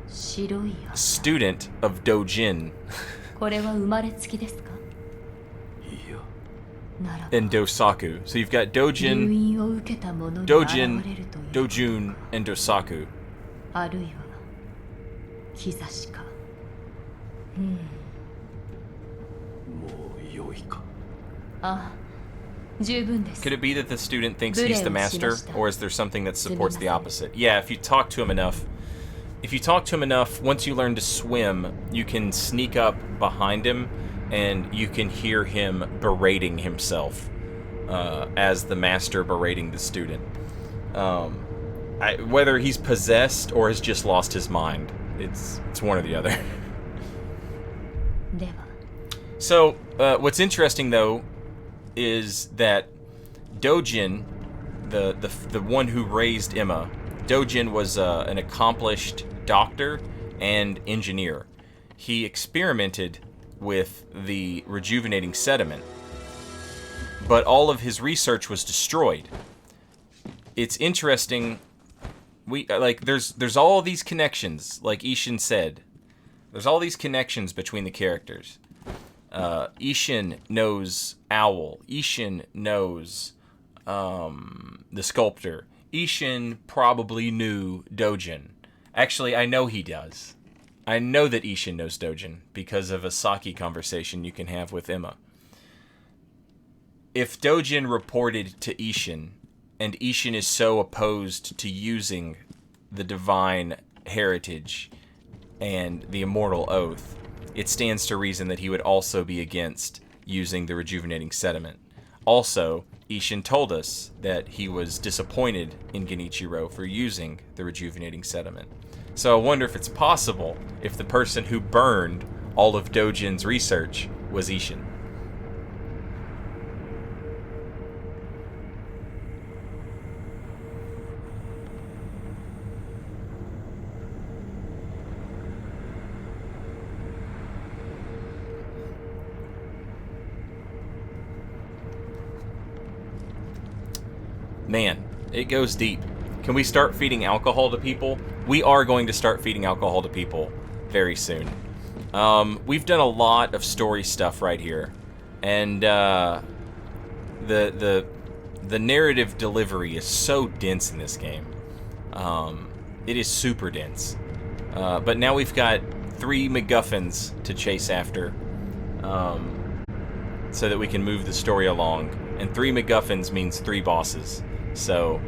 白い歯。 student of Dojin これは生まれつきですか？いや。ならば and Dosaku. So you've got 入 Dojin, 院を受けた者に現れるという。 Dojun, and Dosaku. あるいは兆しか。もう良いか。ああ、十分です。 Could it be that the student thinks he's the master, or is there something that supports the opposite? Yeah, if you talk to him enough, once you learn to swim, you can sneak up behind him, and you can hear him berating himself as the master berating the student. Whether he's possessed or has just lost his mind, it's one or the other. では So, what's interesting though is that Dojin, the one who raised Emma, Dojin was an accomplished doctor and engineer. He experimented with the rejuvenating sediment, but all of his research was destroyed. It's interesting. There's all these connections, like Ishin said. There's all these connections between the characters. Ishin knows Owl. Ishin knows the Sculptor. Ishin probably knew Dojin. Actually, I know he does. I know that Ishin knows Dojin because of a Saki conversation you can have with Emma. If Dojin reported to Ishin, and Ishin is so opposed to using the divine heritage and the Immortal Oath, it stands to reason that he would also be against using the rejuvenating sediment. Also, Ishin told us that he was disappointed in Genichiro for using the rejuvenating sediment. So I wonder if it's possible if the person who burned all of Dojin's research was Ishin. Man, it goes deep. Can we start feeding alcohol to people? We are going to start feeding alcohol to people very soon. We've done a lot of story stuff right here, and the narrative delivery is so dense in this game. It is super dense. But now we've got 3 MacGuffins to chase after, so that we can move the story along. And 3 MacGuffins means 3 bosses. So